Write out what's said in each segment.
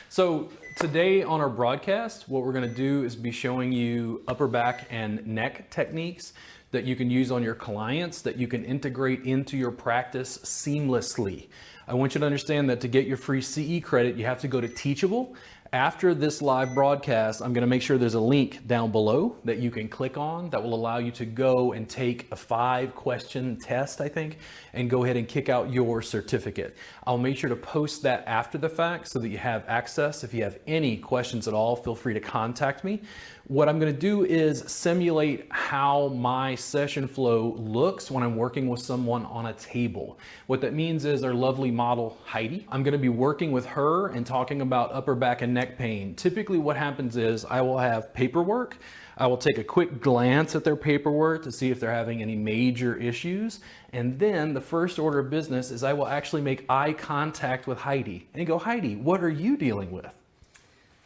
So today on our broadcast, what we're going to do is be showing you upper back and neck techniques that you can use on your clients, that you can integrate into your practice seamlessly. I want you to understand that to get your free CE credit, you have to go to Teachable. After this live broadcast, I'm going to make sure there's a link down below that you can click on that will allow you to go and take a 5-question test, I think, and go ahead and kick out your certificate. I'll make sure to post that after the fact so that you have access. If you have any questions at all, feel free to contact me. What I'm going to do is simulate how my session flow looks when I'm working with someone on a table. What that means is our lovely model, Heidi. I'm going to be working with her and talking about upper back and neck pain. Typically what happens is I will have paperwork. I will take a quick glance at their paperwork to see if they're having any major issues. And then the first order of business is I will actually make eye contact with Heidi and go, Heidi, what are you dealing with?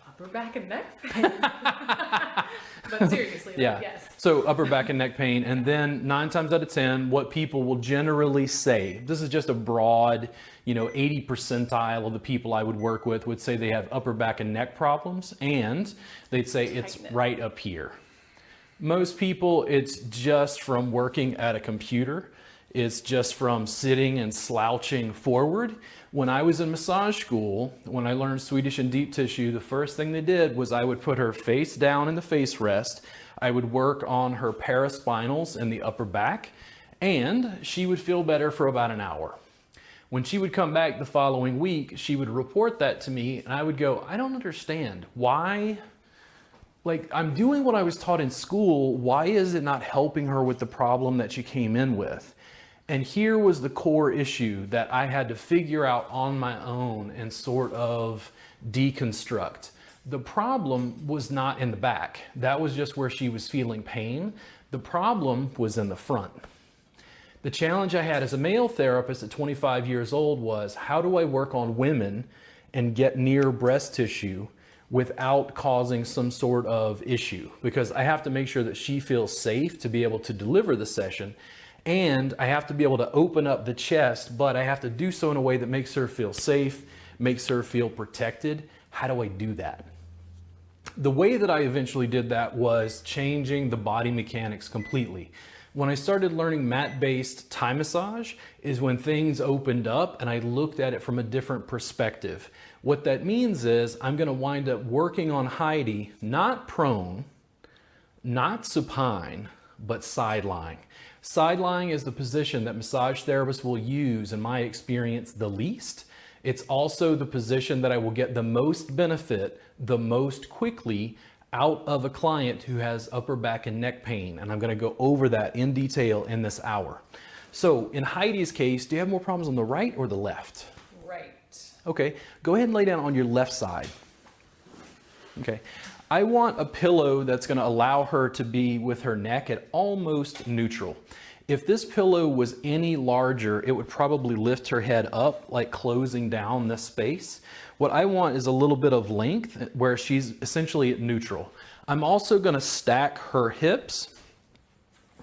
Upper back and neck pain. But seriously, yeah. Yes. So upper back and neck pain. And then 9 times out of 10, what people will generally say, this is just a broad, 80 percentile of the people I would work with would say they have upper back and neck problems. And they'd say it's right up here. Most people, it's just from working at a computer. It's just from sitting and slouching forward. When I was in massage school, when I learned Swedish and deep tissue, the first thing they did was I would put her face down in the face rest. I would work on her paraspinals in the upper back, and she would feel better for about an hour. When she would come back the following week, she would report that to me, and I would go, I don't understand. Why? Like, I'm doing what I was taught in school. Why is it not helping her with the problem that she came in with? And here was the core issue that I had to figure out on my own and sort of deconstruct. The problem was not in the back. That was just where she was feeling pain. The problem was in the front. The challenge I had as a male therapist at 25 years old was, how do I work on women and get near breast tissue without causing some sort of issue? Because I have to make sure that she feels safe to be able to deliver the session. And I have to be able to open up the chest, but I have to do so in a way that makes her feel safe, makes her feel protected. How do I do that? The way that I eventually did that was changing the body mechanics completely. When I started learning mat-based Thai massage is when things opened up and I looked at it from a different perspective. What that means is I'm going to wind up working on Heidi, not prone, not supine, but side lying. Side lying is the position that massage therapists will use, in my experience, the least. It's also the position that I will get the most benefit the most quickly out of a client who has upper back and neck pain. And I'm going to go over that in detail in this hour. So in Heidi's case, do you have more problems on the right or the left? Right. Okay, go ahead and lay down on your left side. Okay. I want a pillow that's going to allow her to be with her neck at almost neutral. If this pillow was any larger, it would probably lift her head up, like closing down this space. What I want is a little bit of length where she's essentially at neutral. I'm also going to stack her hips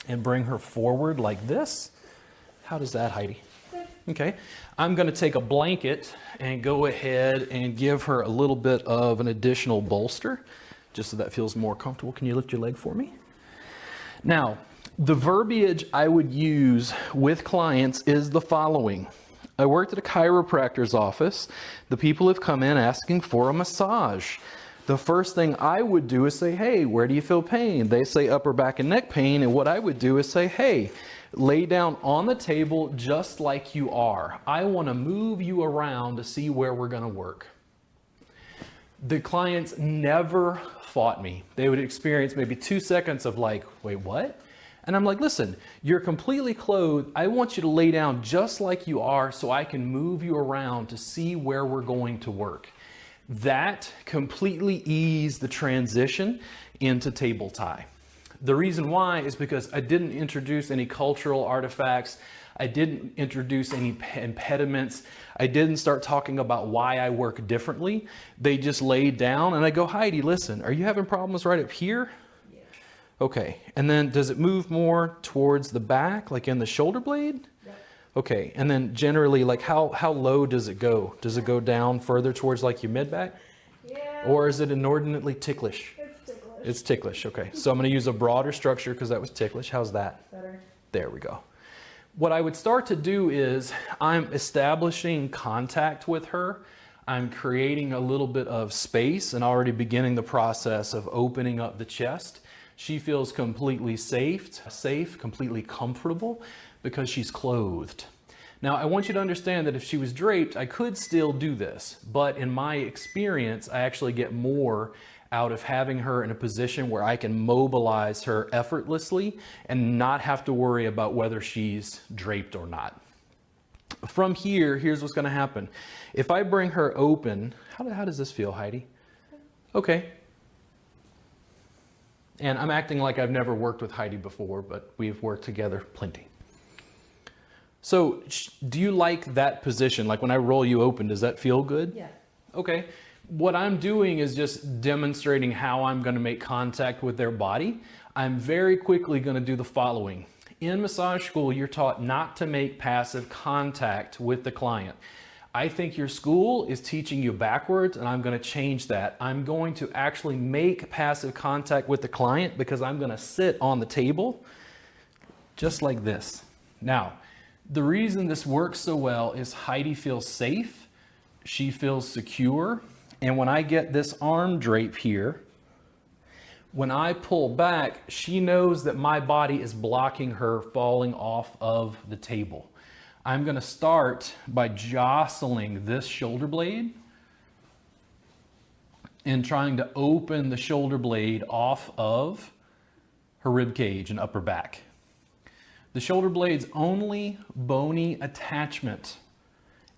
and bring her forward like this. How does that, Heidi? Okay. I'm going to take a blanket and go ahead and give her a little bit of an additional bolster, just so that feels more comfortable. Can you lift your leg for me? Now, the verbiage I would use with clients is the following. I worked at a chiropractor's office. The people have come in asking for a massage. The first thing I would do is say, hey, where do you feel pain? They say upper back and neck pain. And what I would do is say, hey, lay down on the table just like you are. I want to move you around to see where we're going to work. The clients never fought me. They would experience maybe 2 seconds of like, wait, what? And I'm like, listen, you're completely clothed. I want you to lay down just like you are so I can move you around to see where we're going to work. That completely eased the transition into table Thai. The reason why is because I didn't introduce any cultural artifacts. I didn't introduce any impediments. I didn't start talking about why I work differently. They just laid down and I go, Heidi, listen, are you having problems right up here? Yeah. Okay. And then does it move more towards the back, like in the shoulder blade? Yep. Okay. And then generally, like how low does it go? Does it go down further towards like your mid back? Or is it inordinately ticklish? It's ticklish. It's ticklish, okay. So I'm gonna use a broader structure because that was ticklish. How's that? Better. There we go. What I would start to do is I'm establishing contact with her. I'm creating a little bit of space and already beginning the process of opening up the chest. She feels completely safe, completely comfortable because she's clothed. Now, I want you to understand that if she was draped, I could still do this, but in my experience, I actually get more out of having her in a position where I can mobilize her effortlessly and not have to worry about whether she's draped or not. From here, here's what's gonna happen. If I bring her open, how does this feel, Heidi? Okay. And I'm acting like I've never worked with Heidi before, but we've worked together plenty. So do you like that position? Like when I roll you open, does that feel good? Yeah. Okay. What I'm doing is just demonstrating how I'm going to make contact with their body. I'm very quickly going to do the following. In massage school, you're taught not to make passive contact with the client. I think your school is teaching you backwards, and I'm going to change that. I'm going to actually make passive contact with the client because I'm going to sit on the table just like this. Now, the reason this works so well is Heidi feels safe, she feels secure, and when I get this arm drape here, when I pull back, she knows that my body is blocking her falling off of the table. I'm going to start by jostling this shoulder blade and trying to open the shoulder blade off of her rib cage and upper back. The shoulder blade's only bony attachment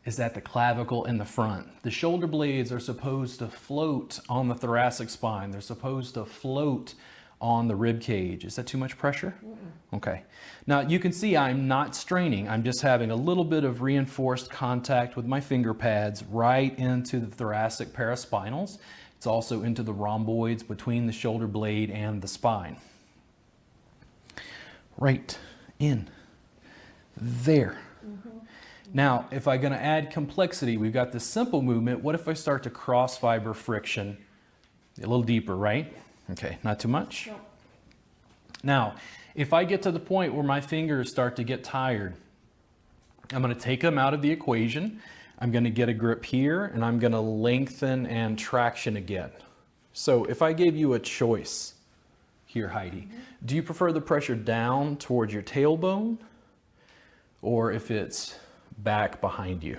is at the clavicle in the front. The shoulder blades are supposed to float on the thoracic spine. They're supposed to float on the rib cage. Is that too much pressure? Okay. Now you can see I'm not straining. I'm just having a little bit of reinforced contact with my finger pads right into the thoracic paraspinals. It's also into the rhomboids between the shoulder blade and the spine. Right in there. Now, if I'm going to add complexity, we've got this simple movement. What if I start to cross fiber friction a little deeper, right? Okay, not too much. No. Now, if I get to the point where my fingers start to get tired, I'm going to take them out of the equation. I'm going to get a grip here, and I'm going to lengthen and traction again. So if I gave you a choice here, Heidi, do you prefer the pressure down towards your tailbone, or if it's back behind you?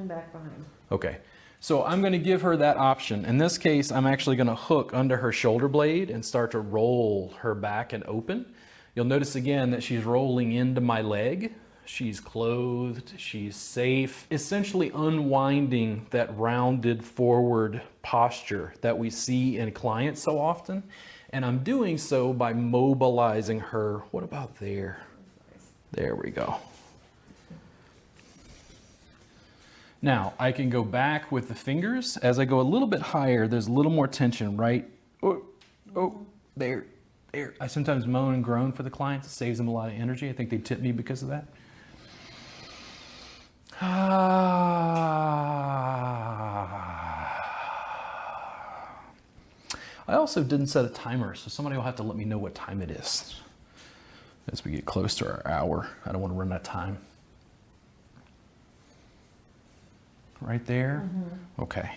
Back behind. Okay, so I'm going to give her that option. In this case, I'm actually going to hook under her shoulder blade and start to roll her back and open. You'll notice again that she's rolling into my leg. She's clothed, she's safe, essentially unwinding that rounded forward posture that we see in clients so often. And I'm doing so by mobilizing her. What about there? There we go. Now, I can go back with the fingers. As I go a little bit higher, there's a little more tension, right? Oh, there. I sometimes moan and groan for the clients. It saves them a lot of energy. I think they tip me because of that. I also didn't set a timer, so somebody will have to let me know what time it is as we get close to our hour. I don't want to run out of time. Right there? Okay.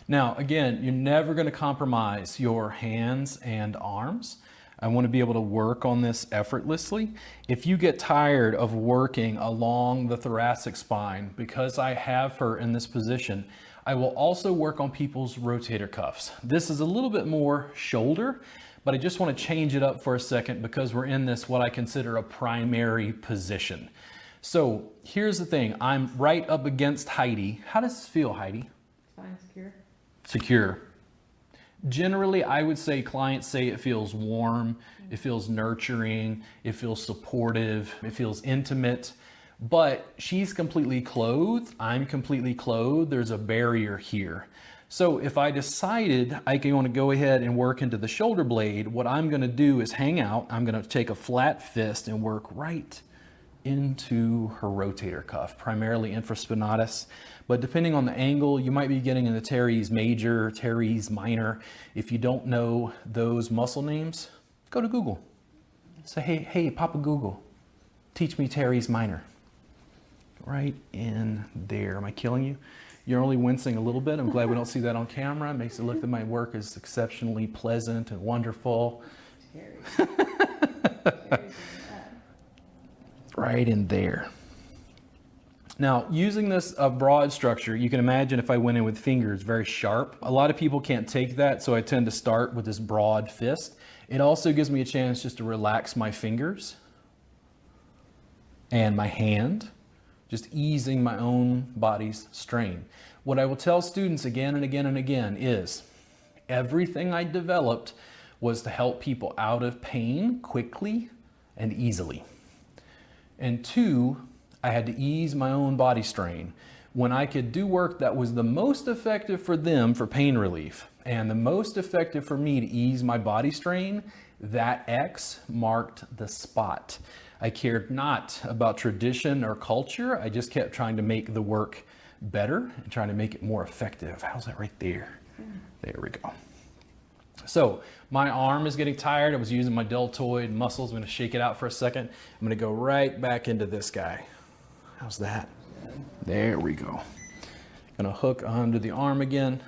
Now, again, you're never going to compromise your hands and arms. I want to be able to work on this effortlessly. If you get tired of working along the thoracic spine, because I have her in this position, I will also work on people's rotator cuffs. This is a little bit more shoulder, but I just want to change it up for a second because we're in this, what I consider a primary position. So here's the thing, I'm right up against Heidi. How does this feel, Heidi? Fine, secure. Secure. Generally, I would say clients say it feels warm, it feels nurturing, it feels supportive, it feels intimate, but she's completely clothed, I'm completely clothed, there's a barrier here. So if I decided I want to go ahead and work into the shoulder blade, what I'm going to do is hang out, I'm going to take a flat fist and work right into her rotator cuff, primarily infraspinatus. But depending on the angle, you might be getting in the teres major, teres minor. If you don't know those muscle names, go to Google. Say, hey, Papa Google, teach me teres minor. Right in there. Am I killing you? You're only wincing a little bit. I'm glad we don't see that on camera. It makes it look that my work is exceptionally pleasant and wonderful. Right in there. Now, using this broad structure, you can imagine if I went in with fingers, very sharp. A lot of people can't take that, so I tend to start with this broad fist. It also gives me a chance just to relax my fingers and my hand, just easing my own body's strain. What I will tell students again and again and again is everything I developed was to help people out of pain quickly and easily. And two, I had to ease my own body strain. When I could do work that was the most effective for them for pain relief and the most effective for me to ease my body strain, that X marked the spot. I cared not about tradition or culture. I just kept trying to make the work better and trying to make it more effective. How's that right there? There we go. So my arm is getting tired. I was using my deltoid muscles. I'm going to shake it out for a second. I'm going to go right back into this guy. How's that? There we go. Going to hook onto the arm again.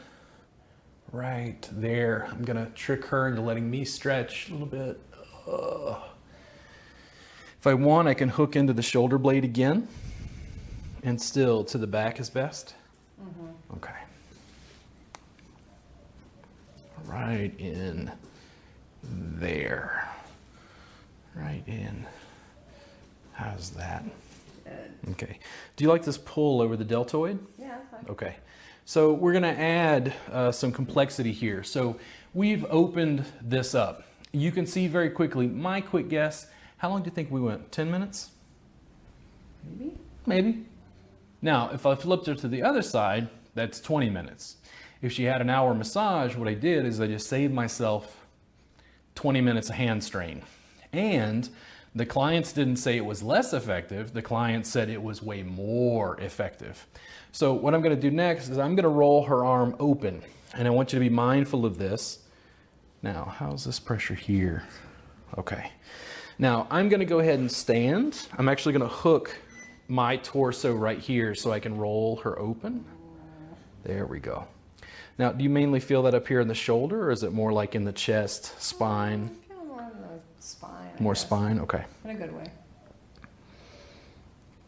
Right there. I'm going to trick her into letting me stretch a little bit. If I want, I can hook into the shoulder blade again and still to the back is best. Okay. Right in there. Right in. How's that? Good. Okay. Do you like this pull over the deltoid? Yeah, that's fine. Okay. So we're going to add some complexity here. So we've opened this up. You can see very quickly, my quick guess, how long do you think we went? 10 minutes? Maybe. Maybe. Now, if I flipped her to the other side, that's 20 minutes. If she had an hour massage, what I did is I just saved myself 20 minutes of hand strain. And the clients didn't say it was less effective. The clients said it was way more effective. So what I'm going to do next is I'm going to roll her arm open. And I want you to be mindful of this. Now, how's this pressure here? Okay. Now, I'm going to go ahead and stand. I'm actually going to hook my torso right here so I can roll her open. There we go. Now, do you mainly feel that up here in the shoulder, or is it more like in the chest, spine? I feel more in the spine. More spine? Okay. In a good way.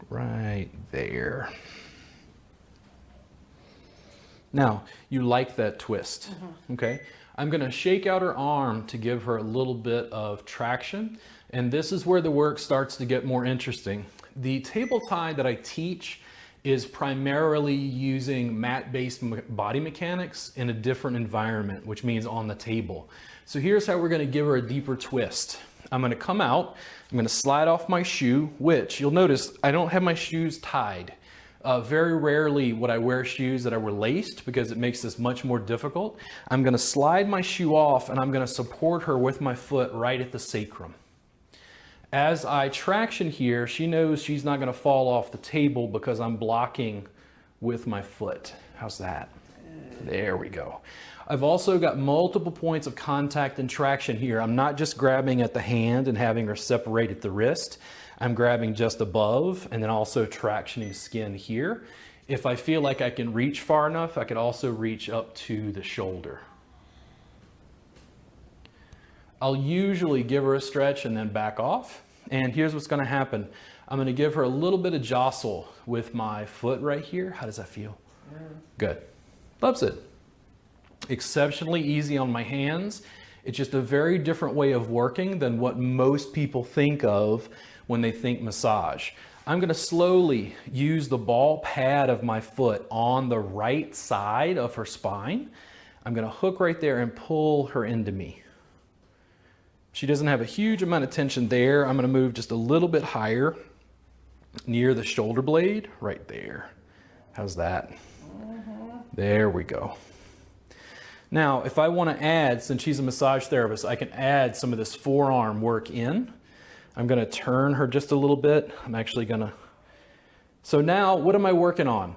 Right there. Now, you like that twist, okay? I'm gonna shake out her arm to give her a little bit of traction, and this is where the work starts to get more interesting. The table tie that I teach is primarily using mat-based body mechanics in a different environment, which means on the table. So here's how we're gonna give her a deeper twist. I'm gonna come out, I'm gonna slide off my shoe, which you'll notice I don't have my shoes tied. Very rarely would I wear shoes that were laced because it makes this much more difficult. I'm gonna slide my shoe off and I'm gonna support her with my foot right at the sacrum. As I traction here, she knows she's not gonna fall off the table because I'm blocking with my foot. How's that? There we go. I've also got multiple points of contact and traction here. I'm not just grabbing at the hand and having her separate at the wrist. I'm grabbing just above and then also tractioning skin here. If I feel like I can reach far enough, I could also reach up to the shoulder. I'll usually give her a stretch and then back off. And here's what's gonna happen. I'm gonna give her a little bit of jostle with my foot right here. How does that feel? Good. Loves it. Exceptionally easy on my hands. It's just a very different way of working than what most people think of when they think massage. I'm gonna slowly use the ball pad of my foot on the right side of her spine. I'm gonna hook right there and pull her into me. She doesn't have a huge amount of tension there. I'm gonna move just a little bit higher near the shoulder blade, right there. How's that? There we go. Now, if I wanna add, since she's a massage therapist, I can add some of this forearm work in. I'm gonna turn her just a little bit. So now what am I working on?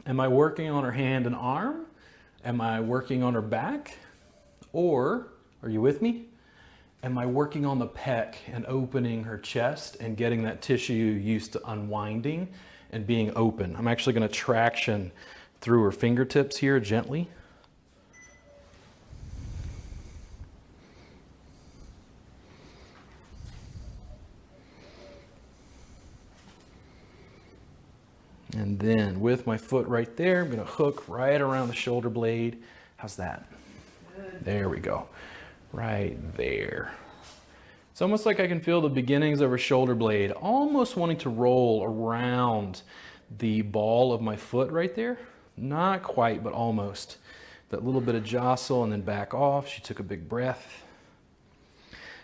Am I working on her hand and arm? Am I working on her back? Or, are you with me? Am I working on the pec and opening her chest and getting that tissue used to unwinding and being open? I'm actually gonna traction through her fingertips here gently. And then with my foot right there, I'm gonna hook right around the shoulder blade. How's that? Good. There we go. Right there. It's almost like I can feel the beginnings of her shoulder blade almost wanting to roll around the ball of my foot right there. Not quite, but almost. That little bit of jostle and then back off. She took a big breath.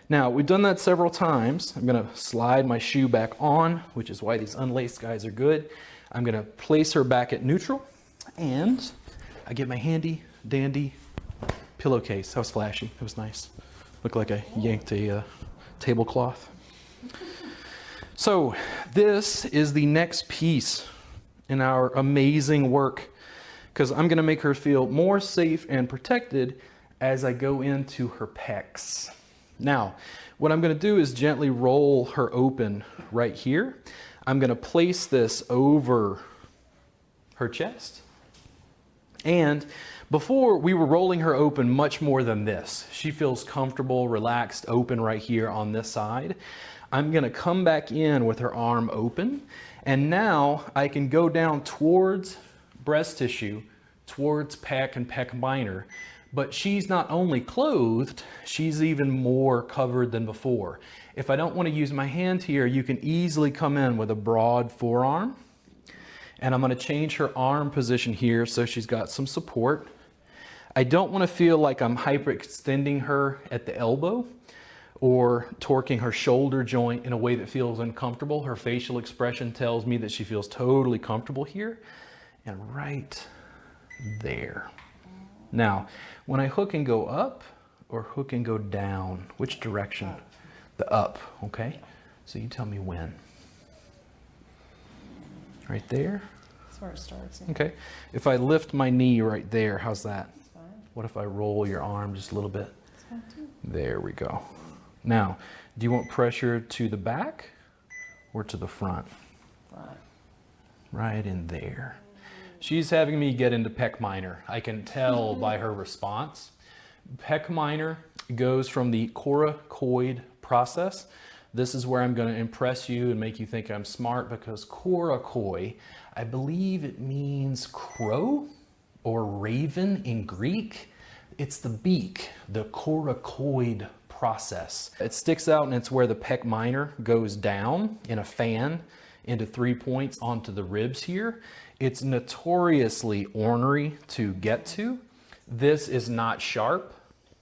Now, we've done that several times. I'm gonna slide my shoe back on, which is why these unlaced guys are good. I'm gonna place her back at neutral, and I get my handy dandy pillowcase. That was flashy, it was nice. Looked like I yanked a tablecloth. So this is the next piece in our amazing work, because I'm gonna make her feel more safe and protected as I go into her pecs. Now, what I'm gonna do is gently roll her open right here. I'm gonna place this over her chest. And before, we were rolling her open much more than this. She feels comfortable, relaxed, open right here on this side. I'm gonna come back in with her arm open, and now I can go down towards breast tissue, towards pec and pec minor, but she's not only clothed, she's even more covered than before. If I don't want to use my hand here, you can easily come in with a broad forearm. And I'm going to change her arm position here so she's got some support. I don't want to feel like I'm hyperextending her at the elbow or torquing her shoulder joint in a way that feels uncomfortable. Her facial expression tells me that she feels totally comfortable here. And right there. Now, when I hook and go up or hook and go down, which direction? The up, okay? So you tell me when. Right there? That's where it starts. Okay. If I lift my knee right there, how's that? That's fine. What if I roll your arm just a little bit? That's fine too. There we go. Now, do you want pressure to the back or to the front? Front. Right in there. She's having me get into pec minor. I can tell by her response. Pec minor goes from the coracoid process. This is where I'm going to impress you and make you think I'm smart, because corakoi, I believe it means crow or raven in Greek. It's the beak, the coracoid process. It sticks out, and it's where the pec minor goes down in a fan into 3 points onto the ribs here. It's notoriously ornery to get to. This is not sharp.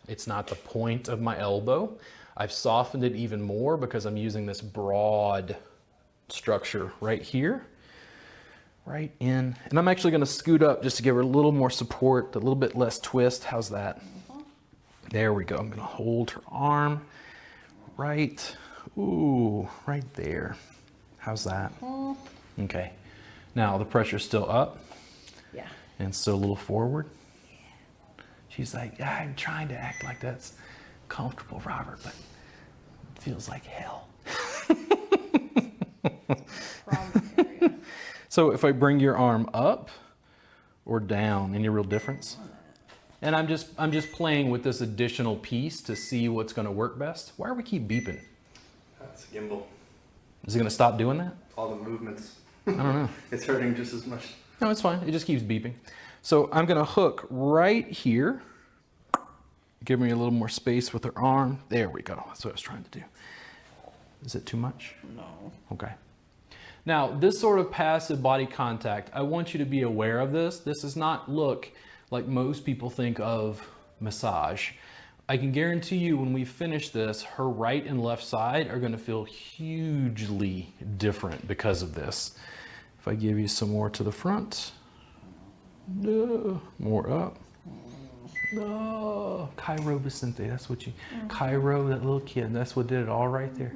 It's not the point of my elbow. I've softened it even more because I'm using this broad structure right here, right in. And I'm actually gonna scoot up just to give her a little more support, a little bit less twist. How's that? There we go. I'm gonna hold her arm right, ooh, right there. How's that? Okay. Now the pressure's still up. Yeah. And still a little forward. She's like, yeah, I'm trying to act like that's comfortable, Robert, but it feels like hell. Problem area. So if I bring your arm up or down, any real difference? And I'm just playing with this additional piece to see what's going to work best. Why do we keep beeping? That's a gimbal. Is it going to stop doing that? All the movements. I don't know. It's hurting just as much. No, it's fine. It just keeps beeping. So I'm going to hook right here. Give me a little more space with her arm. There we go. That's what I was trying to do. Is it too much? No. Okay. Now, this sort of passive body contact, I want you to be aware of this. This does not look like most people think of massage. I can guarantee you when we finish this, her right and left side are going to feel hugely different because of this. If I give you some more to the front, more up. Oh, Cairo Vicente, that's what you, Cairo, that little kid, that's what did it all right there.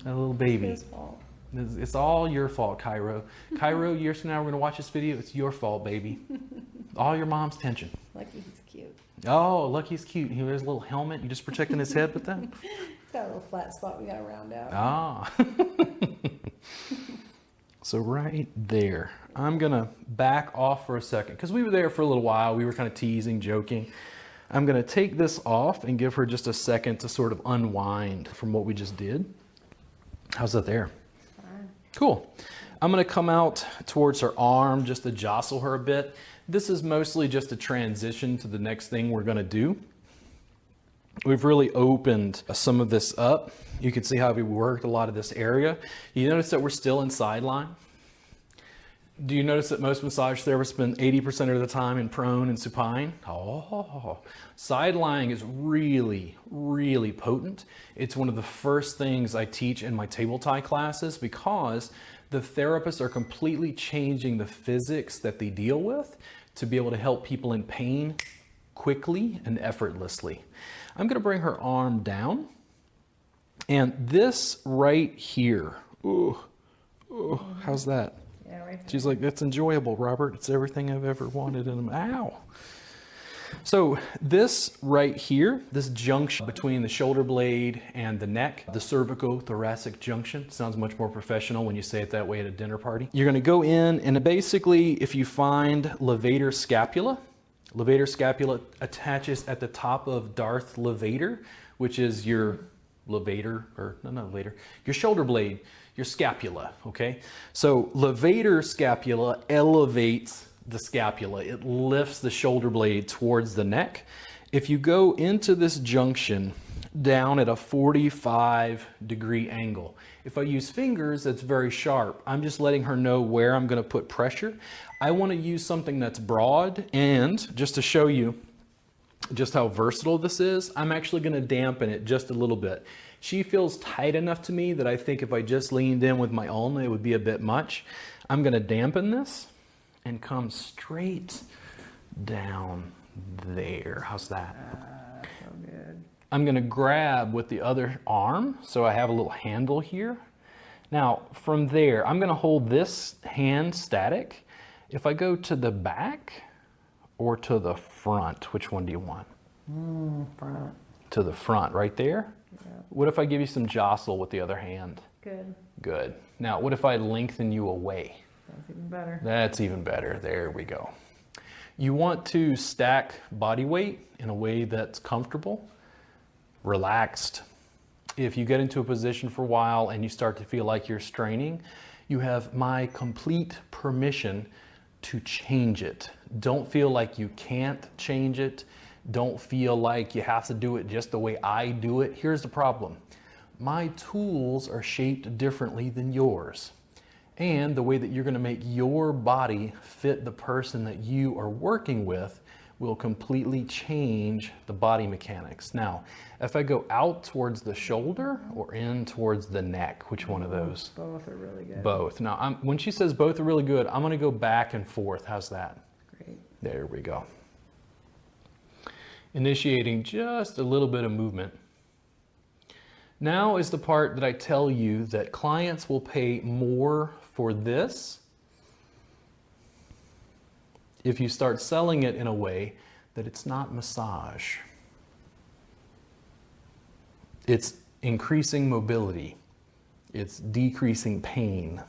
That little baby. His fault. It's all your fault, Cairo. Cairo, years from now, we're gonna watch this video, it's your fault, baby. All your mom's tension. Lucky he's cute. Oh, Lucky's cute. He wears a little helmet. You just protecting his head with that? He's got a little flat spot we gotta round out. Ah. So right there, I'm gonna back off for a second because we were there for a little while. We were kind of teasing, joking. I'm gonna take this off and give her just a second to sort of unwind from what we just did. How's that there? Fine. Cool. I'm gonna come out towards her arm just to jostle her a bit. This is mostly just a transition to the next thing we're gonna do. We've really opened some of this up. You can see how we worked a lot of this area. You notice that we're still in side line. Do you notice that most massage therapists spend 80% of the time in prone and supine? Oh, side lying is really, really potent. It's one of the first things I teach in my table tie classes because the therapists are completely changing the physics that they deal with to be able to help people in pain quickly and effortlessly. I'm gonna bring her arm down, and this right here, ooh, how's that? Yeah, right there. She's like, that's enjoyable, Robert. It's everything I've ever wanted in them. Ow. So this right here, this junction between the shoulder blade and the neck, the cervico-thoracic junction, sounds much more professional when you say it that way at a dinner party. You're gonna go in, and basically, if you find levator scapula attaches at the top of Darth levator, which is your levator, or no, levator, your shoulder blade, your scapula, okay? So levator scapula elevates the scapula. It lifts the shoulder blade towards the neck. If you go into this junction down at a 45-degree angle, if I use fingers, that's very sharp. I'm just letting her know where I'm gonna put pressure. I wanna use something that's broad, and just to show you just how versatile this is, I'm actually gonna dampen it just a little bit. She feels tight enough to me that I think if I just leaned in with my ulna, it would be a bit much. I'm gonna dampen this and come straight down there. How's that? So good. I'm gonna grab with the other arm, so I have a little handle here. Now, from there, I'm gonna hold this hand static. If I go to the back or to the front, which one do you want? Front. To the front, right there? Yeah. What if I give you some jostle with the other hand? Good. Good. Now, what if I lengthen you away? That's even better. That's even better. There we go. You want to stack body weight in a way that's comfortable, relaxed. If you get into a position for a while and you start to feel like you're straining, you have my complete permission to change it. Don't feel like you can't change it. Don't feel like you have to do it just the way I do it. Here's the problem. My tools are shaped differently than yours. And the way that you're gonna make your body fit the person that you are working with will completely change the body mechanics. Now, if I go out towards the shoulder or in towards the neck, which one of those? Both are really good. Both. Now, when she says both are really good, I'm gonna go back and forth. How's that? Great. There we go. Initiating just a little bit of movement. Now is the part that I tell you that clients will pay more for this if you start selling it in a way that it's not massage. It's increasing mobility. It's decreasing pain.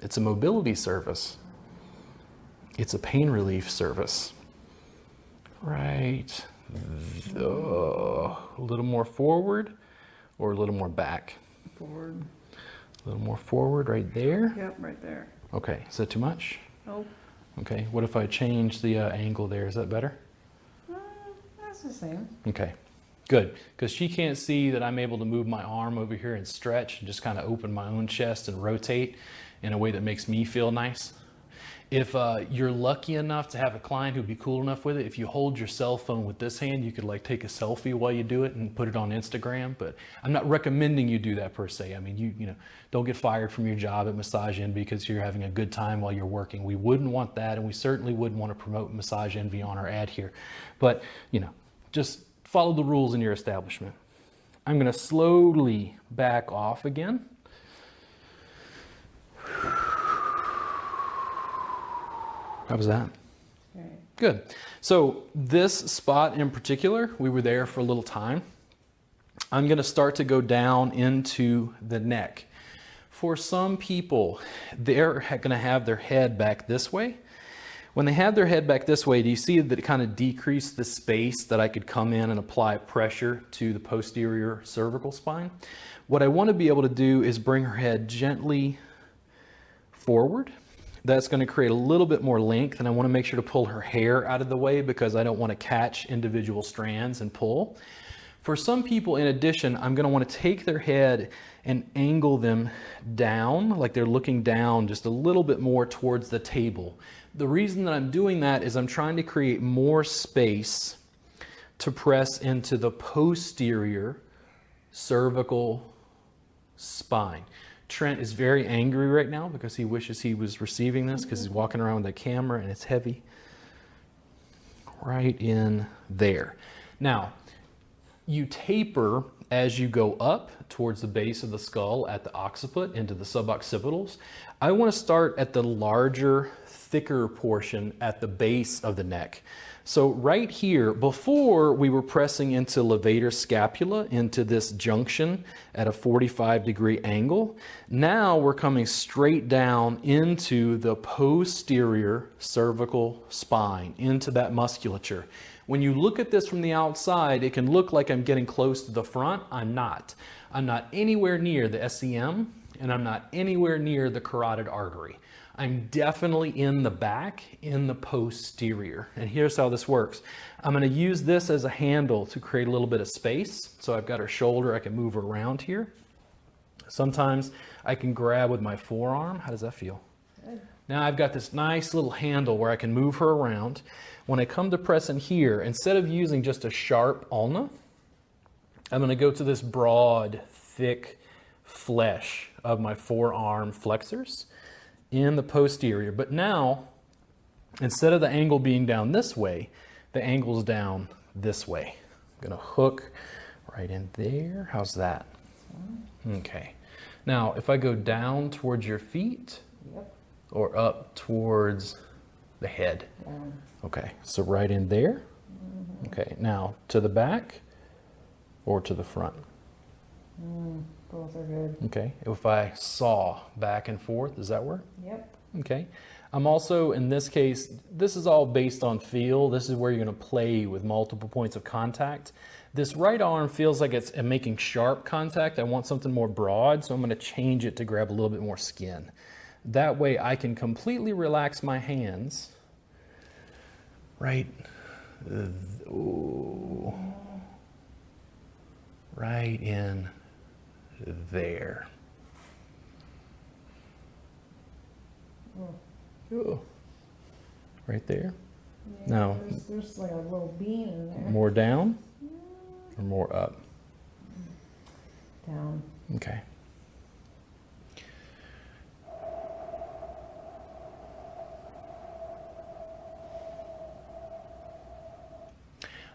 It's a mobility service. It's a pain relief service. Right. A little more forward or a little more back? Forward. A little more forward right there. Yep, right there. Okay, is that too much? Nope. Okay, what if I change the angle there? Is that better? That's the same. Okay, good. Because she can't see that I'm able to move my arm over here and stretch and just kind of open my own chest and rotate in a way that makes me feel nice. If you're lucky enough to have a client who'd be cool enough with it, if you hold your cell phone with this hand, you could like take a selfie while you do it and put it on Instagram. But I'm not recommending you do that per se. I mean, you know, don't get fired from your job at Massage Envy because you're having a good time while you're working. We wouldn't want that, and we certainly wouldn't want to promote Massage Envy on our ad here. But, you know, just follow the rules in your establishment. I'm going to slowly back off again. How was that? Right. Good. So this spot in particular, we were there for a little time. I'm going to start to go down into the neck. For some people, they're going to have their head back this way. When they have their head back this way, do you see that it kind of decreased the space that I could come in and apply pressure to the posterior cervical spine? What I want to be able to do is bring her head gently forward. That's going to create a little bit more length, and I want to make sure to pull her hair out of the way because I don't want to catch individual strands and pull. For some people, in addition, I'm going to want to take their head and angle them down, like they're looking down just a little bit more towards the table. The reason that I'm doing that is I'm trying to create more space to press into the posterior cervical spine. Trent is very angry right now because he wishes he was receiving this because he's walking around with that camera and it's heavy. Right in there. Now, you taper as you go up towards the base of the skull at the occiput into the suboccipitals. I want to start at the larger, thicker portion at the base of the neck. So right here, before we were pressing into levator scapula, into this junction at a 45-degree angle. Now we're coming straight down into the posterior cervical spine, into that musculature. When you look at this from the outside, it can look like I'm getting close to the front. I'm not. I'm not anywhere near the SEM, and I'm not anywhere near the carotid artery. I'm definitely in the back, in the posterior. And here's how this works. I'm going to use this as a handle to create a little bit of space. So I've got her shoulder, I can move her around here. Sometimes I can grab with my forearm. How does that feel? Good. Now I've got this nice little handle where I can move her around. When I come to press in here, instead of using just a sharp ulna, I'm going to go to this broad, thick flesh of my forearm flexors in the posterior. But now, instead of the angle being down this way, the angle's down this way. I'm gonna hook right in there. How's that? Okay. Now, if I go down towards your feet, or up towards the head. Okay, so right in there. Okay, now to the back or to the front? Both are good. Okay, if I saw back and forth, does that work? Yep. Okay. I'm also, in this case, this is all based on feel. This is where you're going to play with multiple points of contact. This right arm feels like it's making sharp contact. I want something more broad, so I'm going to change it to grab a little bit more skin. That way I can completely relax my hands right, right in there. Ooh. Right there. Yeah, now, there's like a little bean in there. More down or more up? Down. Okay.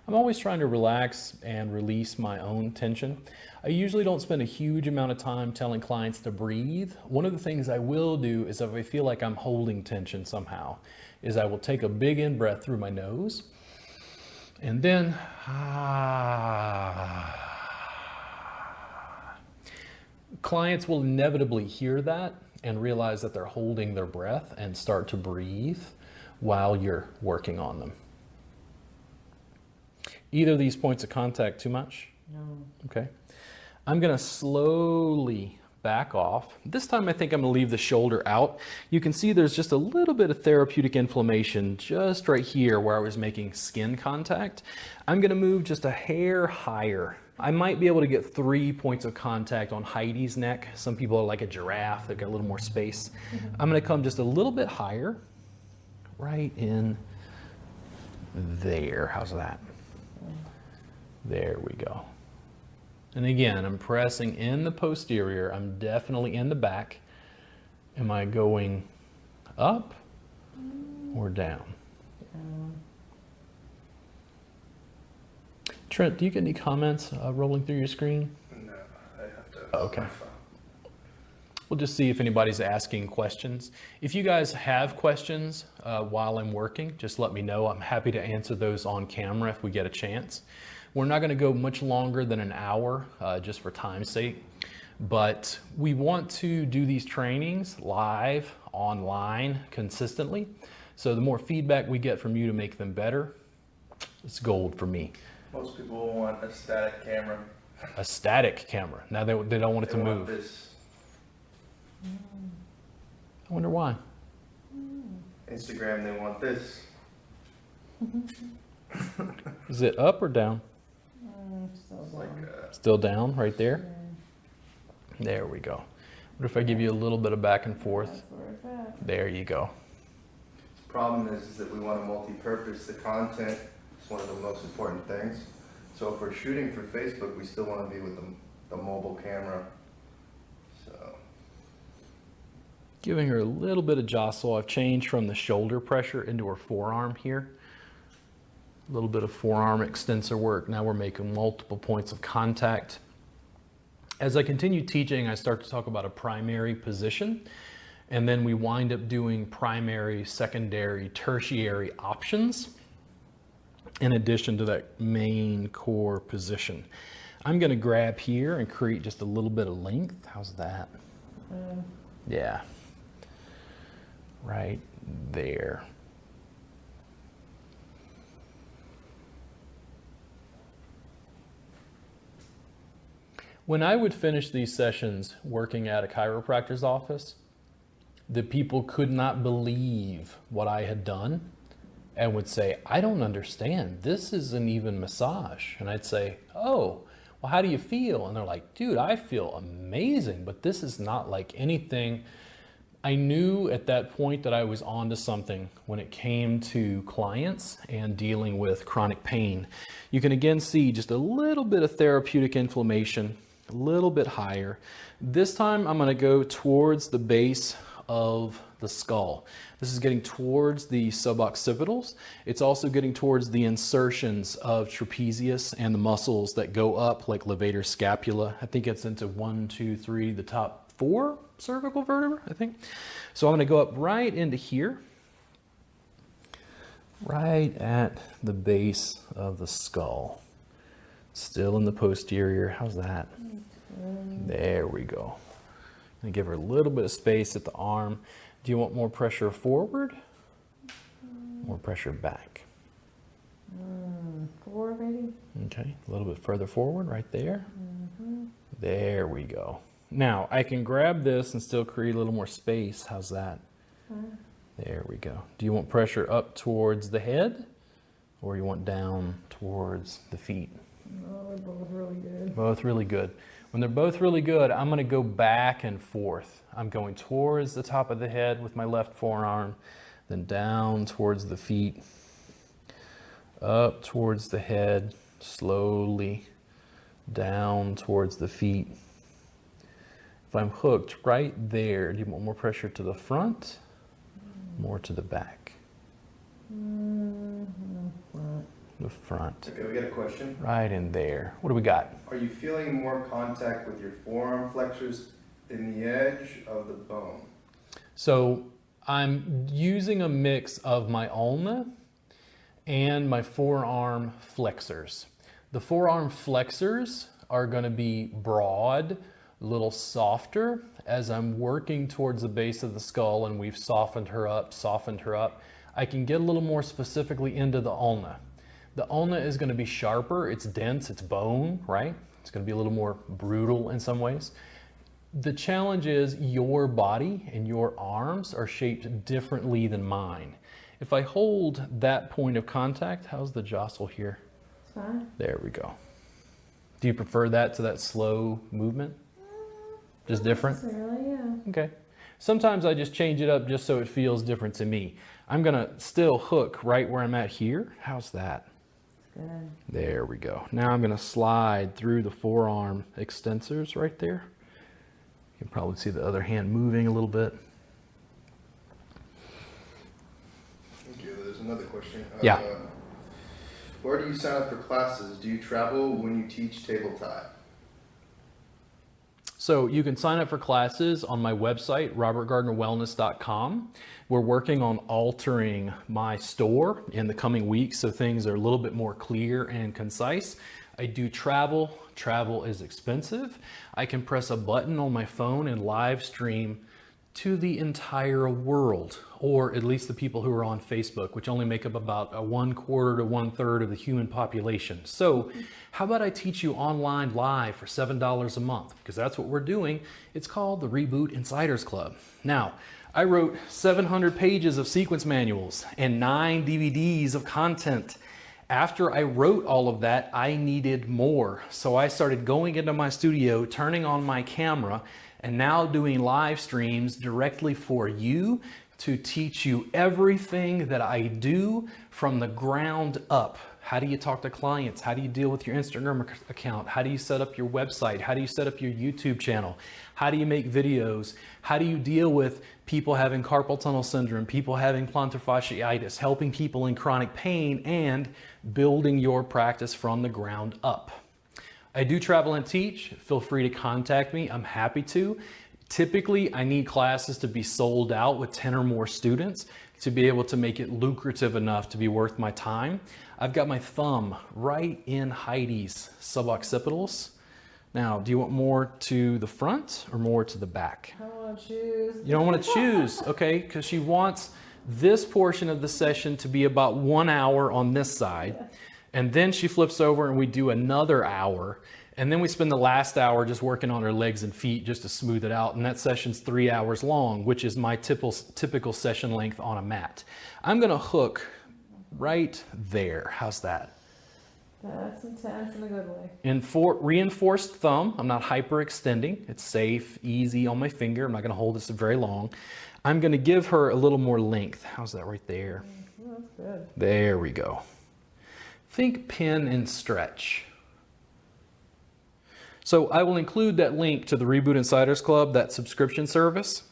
I'm always trying to relax and release my own tension. I usually don't spend a huge amount of time telling clients to breathe. One of the things I will do is if I feel like I'm holding tension somehow, is I will take a big in breath through my nose and then clients will inevitably hear that and realize that they're holding their breath and start to breathe while you're working on them. Either of these points of contact too much? No. Okay. I'm going to slowly back off. This time I think I'm going to leave the shoulder out. You can see there's just a little bit of therapeutic inflammation just right here where I was making skin contact. I'm going to move just a hair higher. I might be able to get 3 points of contact on Heidi's neck. Some people are like a giraffe. They've got a little more space. I'm going to come just a little bit higher. right in there. How's that? There we go. And again, I'm pressing in the posterior. I'm definitely in the back. Am I going up or down? Trent, do you get any comments rolling through your screen? No, I have to. Oh, okay. We'll just see if anybody's asking questions. If you guys have questions while I'm working, just let me know. I'm happy to answer those on camera if we get a chance. We're not going to go much longer than an hour just for time's sake, but we want to do these trainings live, online, consistently. So the more feedback we get from you to make them better, it's gold for me. Most people want a static camera. A static camera. Now they don't want it to move. This. I wonder why. Instagram, they want this. Is it up or down? It's like Still down right there? There we go. What if I give you a little bit of back and forth? There you go. the problem is that we want to multi-purpose. The content is one of the most important things. So if we're shooting for Facebook, we still want to be with the mobile camera. So Giving her a little bit of jostle. I've changed from the shoulder pressure into her forearm here. A little bit of forearm extensor work. Now we're making multiple points of contact. As I continue teaching, I start to talk about a primary position, and then we wind up doing primary, secondary, tertiary options in addition to that main core position. I'm going to grab here and create just a little bit of length. How's that? Yeah. Right there. When I would finish these sessions working at a chiropractor's office, the people could not believe what I had done and would say, I don't understand. This isn't even massage. And I'd say, oh, well, how do you feel? And they're like, dude, I feel amazing, but this is not like anything. I knew at that point that I was onto something when it came to clients and dealing with chronic pain. You can again see just a little bit of therapeutic inflammation, a little bit higher. This time I'm going to go towards the base of the skull. This is getting towards the suboccipitals. It's also getting towards the insertions of trapezius and the muscles that go up like levator, scapula. I think it's into 1, 2, 3, the top 4 cervical vertebrae, I think. So I'm going to go up right into here, right at the base of the skull. Still in the posterior. How's that? There we go. I'm going to give her a little bit of space at the arm. Do you want more pressure forward? More pressure back? Forward, maybe? Okay, a little bit further forward, right there. There we go. Now, I can grab this and still create a little more space. How's that? There we go. Do you want pressure up towards the head, or you want down towards the feet? Oh, they're both really good. Both really good. When they're both really good, I'm going to go back and forth. I'm going towards the top of the head with my left forearm, then down towards the feet, up towards the head, slowly down towards the feet. If I'm hooked right there, do you want more pressure to the front, more to the back? The front. okay, we got a question. Right in there. What do we got? Are you feeling more contact with your forearm flexors in the edge of the bone? So I'm using a mix of my ulna and my forearm flexors. The forearm flexors are going to be broad, a little softer. As I'm working towards the base of the skull and we've softened her up, I can get a little more specifically into the ulna. The ulna is going to be sharper, it's dense, it's bone, right? It's going to be a little more brutal in some ways. The challenge is your body and your arms are shaped differently than mine. If I hold that point of contact, how's the jostle here? It's fine. There we go. Do you prefer that to that slow movement? Just different? Necessarily, yeah. Okay. Sometimes I just change it up just so it feels different to me. I'm gonna still hook right where I'm at here. How's that? Good. There we go. Now I'm gonna slide through the forearm extensors right there. You can probably see the other hand moving a little bit. Okay, there's another question. Yeah. Where do you sign up for classes? Do you travel when you teach table tie? So you can sign up for classes on my website, robertgardnerwellness.com. We're working on altering my store in the coming weeks so things are a little bit more clear and concise. I do travel. Travel is expensive. I can press a button on my phone and live stream to the entire world, or at least the people who are on Facebook, which only make up about 1/4 to 1/3 of the human population. So how about I teach you online live for $7 a month? Because that's what we're doing. It's called the Reboot Insiders Club. Now, I wrote 700 pages of sequence manuals and 9 DVDs of content. After I wrote all of that, I needed more. So I started going into my studio, turning on my camera, and now doing live streams directly for you to teach you everything that I do from the ground up. How do you talk to clients? How do you deal with your Instagram account? How do you set up your website? How do you set up your YouTube channel? How do you make videos? How do you deal with people having carpal tunnel syndrome, people having plantar fasciitis, helping people in chronic pain, and building your practice from the ground up? I do travel and teach. Feel free to contact me. I'm happy to. Typically, I need classes to be sold out with 10 or more students to be able to make it lucrative enough to be worth my time. I've got my thumb right in Heidi's suboccipitals. Now, do you want more to the front or more to the back? I want to choose. You don't want to choose, okay? Because she wants this portion of the session to be about 1 hour on this side. And then she flips over and we do another hour. And then we spend the last hour just working on her legs and feet just to smooth it out. And that session's 3 hours long, which is my typical session length on a mat. I'm gonna hook right there. How's that? That's intense in a good way. Reinforced thumb. I'm not hyperextending. It's safe, easy on my finger. I'm not gonna hold this very long. I'm gonna give her a little more length. How's that right there? Oh, that's good. There we go. Think pin and stretch. So I will include that link to the Reboot Insiders Club, that subscription service.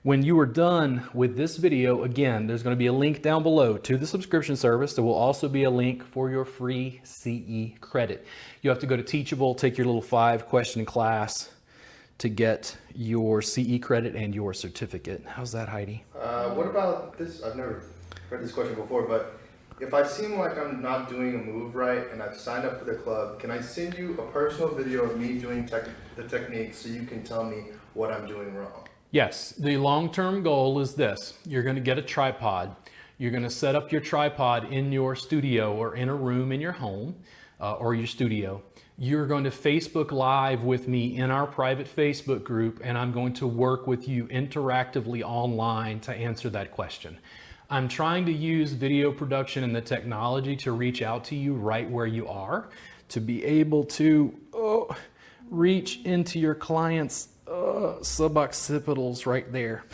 When you are done with this video, again, there's going to be a link down below to the subscription service. There will also be a link for your free CE credit. You have to go to Teachable, take your little 5-question class to get your CE credit and your certificate. How's that, Heidi? What about this? I've never heard this question before, but if I seem like I'm not doing a move right and I've signed up for the club, can I send you a personal video of me doing the technique so you can tell me what I'm doing wrong? Yes, the long-term goal is this. You're going to get a tripod. You're going to set up your tripod in your studio or in a room in your home or your studio. You're going to Facebook Live with me in our private Facebook group, and I'm going to work with you interactively online to answer that question. I'm trying to use video production and the technology to reach out to you right where you are, to be able to reach into your client's suboccipitals right there.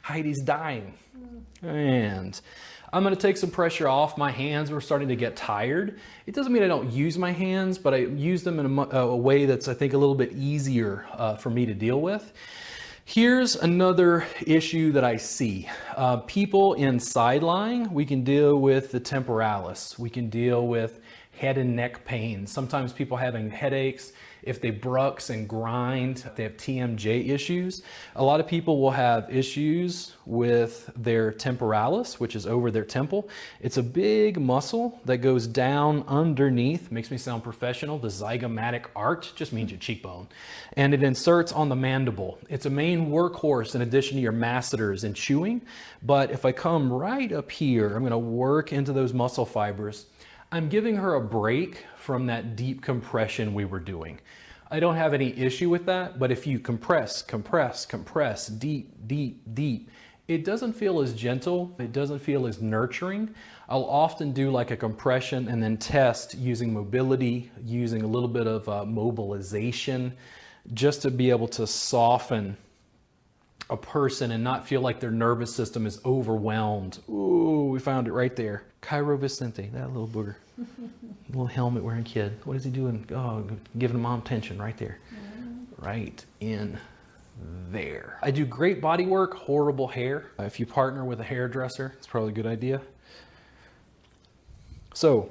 Heidi's dying. And I'm going to take some pressure off. My hands were starting to get tired. It doesn't mean I don't use my hands, but I use them in a way that's, I think, a little bit easier for me to deal with. Here's another issue that I see. People in side lying, we can deal with the temporalis. We can deal with head and neck pain. Sometimes people having headaches, if they brux and grind, if they have TMJ issues. A lot of people will have issues with their temporalis, which is over their temple. It's a big muscle that goes down underneath, makes me sound professional. The zygomatic arch just means your cheekbone. And it inserts on the mandible. It's a main workhorse in addition to your masseters and chewing. But if I come right up here, I'm gonna work into those muscle fibers. I'm giving her a break from that deep compression we were doing. I don't have any issue with that, but if you compress, compress, compress, deep, deep, deep, it doesn't feel as gentle, it doesn't feel as nurturing. I'll often do like a compression and then test using mobility, using a little bit of mobilization, just to be able to soften a person and not feel like their nervous system is overwhelmed. Ooh, we found it right there. Cairo Vicente, that little booger. Little helmet wearing kid. What is he doing? Oh, giving mom tension right there. Right in there. I do great body work, horrible hair. If you partner with a hairdresser, it's probably a good idea. So,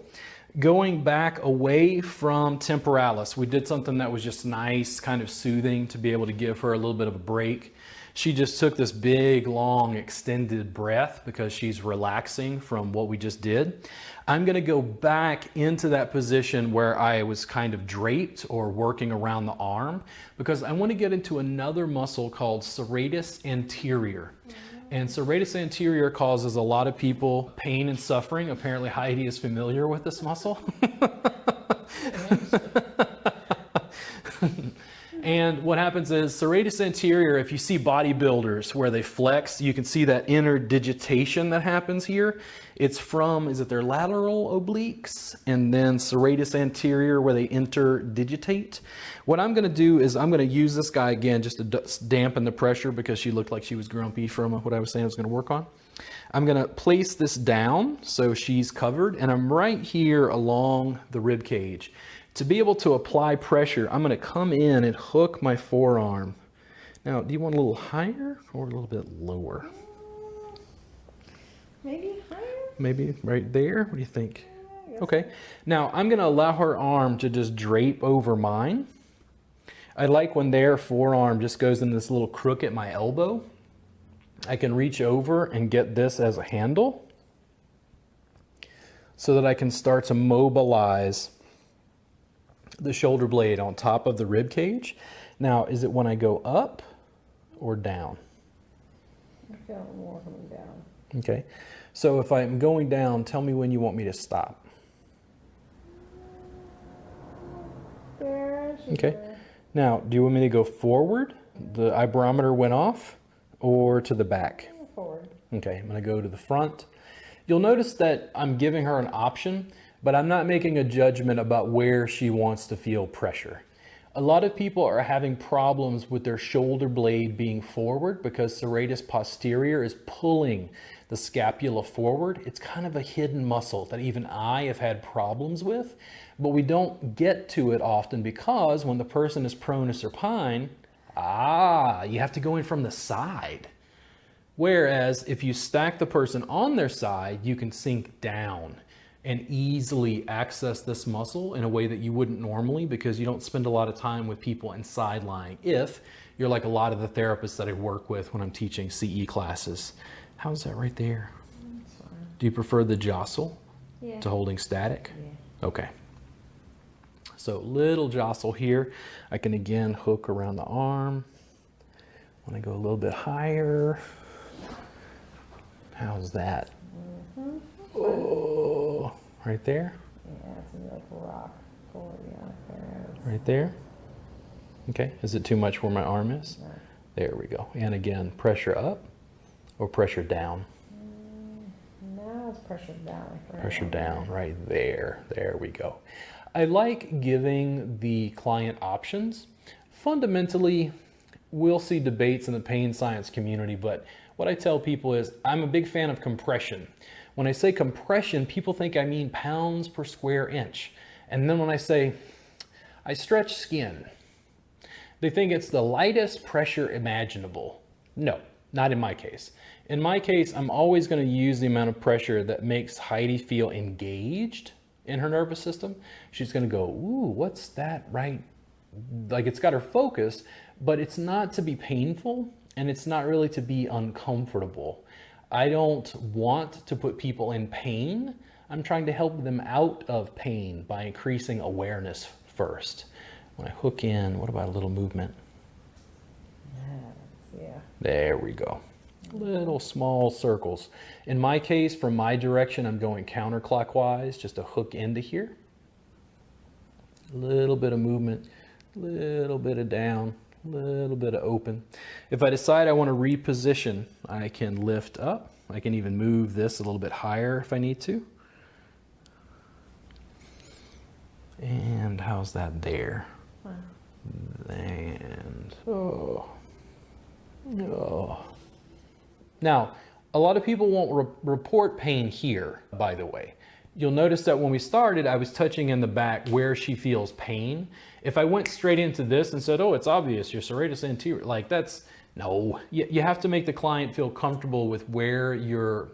going back away from temporalis, we did something that was just nice, kind of soothing to be able to give her a little bit of a break. She just took this big, long, extended breath because she's relaxing from what we just did. I'm going to go back into that position where I was kind of draped or working around the arm because I want to get into another muscle called serratus anterior. And serratus anterior causes a lot of people pain and suffering. Apparently Heidi is familiar with this muscle. And what happens is serratus anterior, if you see bodybuilders where they flex, you can see that interdigitation that happens here. It's from, is it their lateral obliques? And then serratus anterior where they interdigitate. What I'm gonna do is I'm gonna use this guy again just to dampen the pressure because she looked like she was grumpy from what I was saying I was gonna work on. I'm gonna place this down so she's covered and I'm right here along the rib cage. To be able to apply pressure, I'm going to come in and hook my forearm. Now, do you want a little higher or a little bit lower? Maybe higher? Maybe right there? What do you think? Okay. Now, I'm going to allow her arm to just drape over mine. I like when their forearm just goes in this little crook at my elbow. I can reach over and get this as a handle so that I can start to mobilize the shoulder blade on top of the rib cage. Now, is it when I go up or down? I feel it more coming down. Okay, so if I'm going down, tell me when you want me to stop. There, okay, now, do you want me to go forward? The ibrometer went off, or to the back? Forward. Okay, I'm gonna go to the front. You'll notice that I'm giving her an option, but I'm not making a judgment about where she wants to feel pressure. A lot of people are having problems with their shoulder blade being forward because serratus posterior is pulling the scapula forward. It's kind of a hidden muscle that even I have had problems with, but we don't get to it often because when the person is prone to supine, you have to go in from the side. Whereas if you stack the person on their side, you can sink down and easily access this muscle in a way that you wouldn't normally because you don't spend a lot of time with people in side lying if you're like a lot of the therapists that I work with when I'm teaching CE classes. How's that right there? Do you prefer the jostle to holding static? Yeah. Okay. So little jostle here. I can again hook around the arm. When I go a little bit higher. How's that? Oh, right there? Yeah, it's like rock forward, yeah. Right there? Okay, is it too much where my arm is? No. There we go. And again, pressure up or pressure down? Now it's pressure down. Pressure down, right there. There we go. I like giving the client options. Fundamentally, we'll see debates in the pain science community, but what I tell people is I'm a big fan of compression. When I say compression, people think I mean pounds per square inch. And then when I say I stretch skin, they think it's the lightest pressure imaginable. No, not in my case. In my case, I'm always going to use the amount of pressure that makes Heidi feel engaged in her nervous system. She's going to go, ooh, what's that, right? Like it's got her focused, but it's not to be painful and it's not really to be uncomfortable. I don't want to put people in pain. I'm trying to help them out of pain by increasing awareness first. When I hook in, what about a little movement? Yeah. There we go. Little small circles. In my case, from my direction, I'm going counterclockwise just to hook into here. A little bit of movement, little bit of down, little bit of open. If I decide I want to reposition, I can lift up. I can even move this a little bit higher if I need to. And how's that there? Wow. And, oh. Oh. Now, a lot of people won't report pain here, by the way. You'll notice that when we started, I was touching in the back where she feels pain. If I went straight into this and said, oh, it's obvious, your serratus anterior, like that's, no. You have to make the client feel comfortable with where you're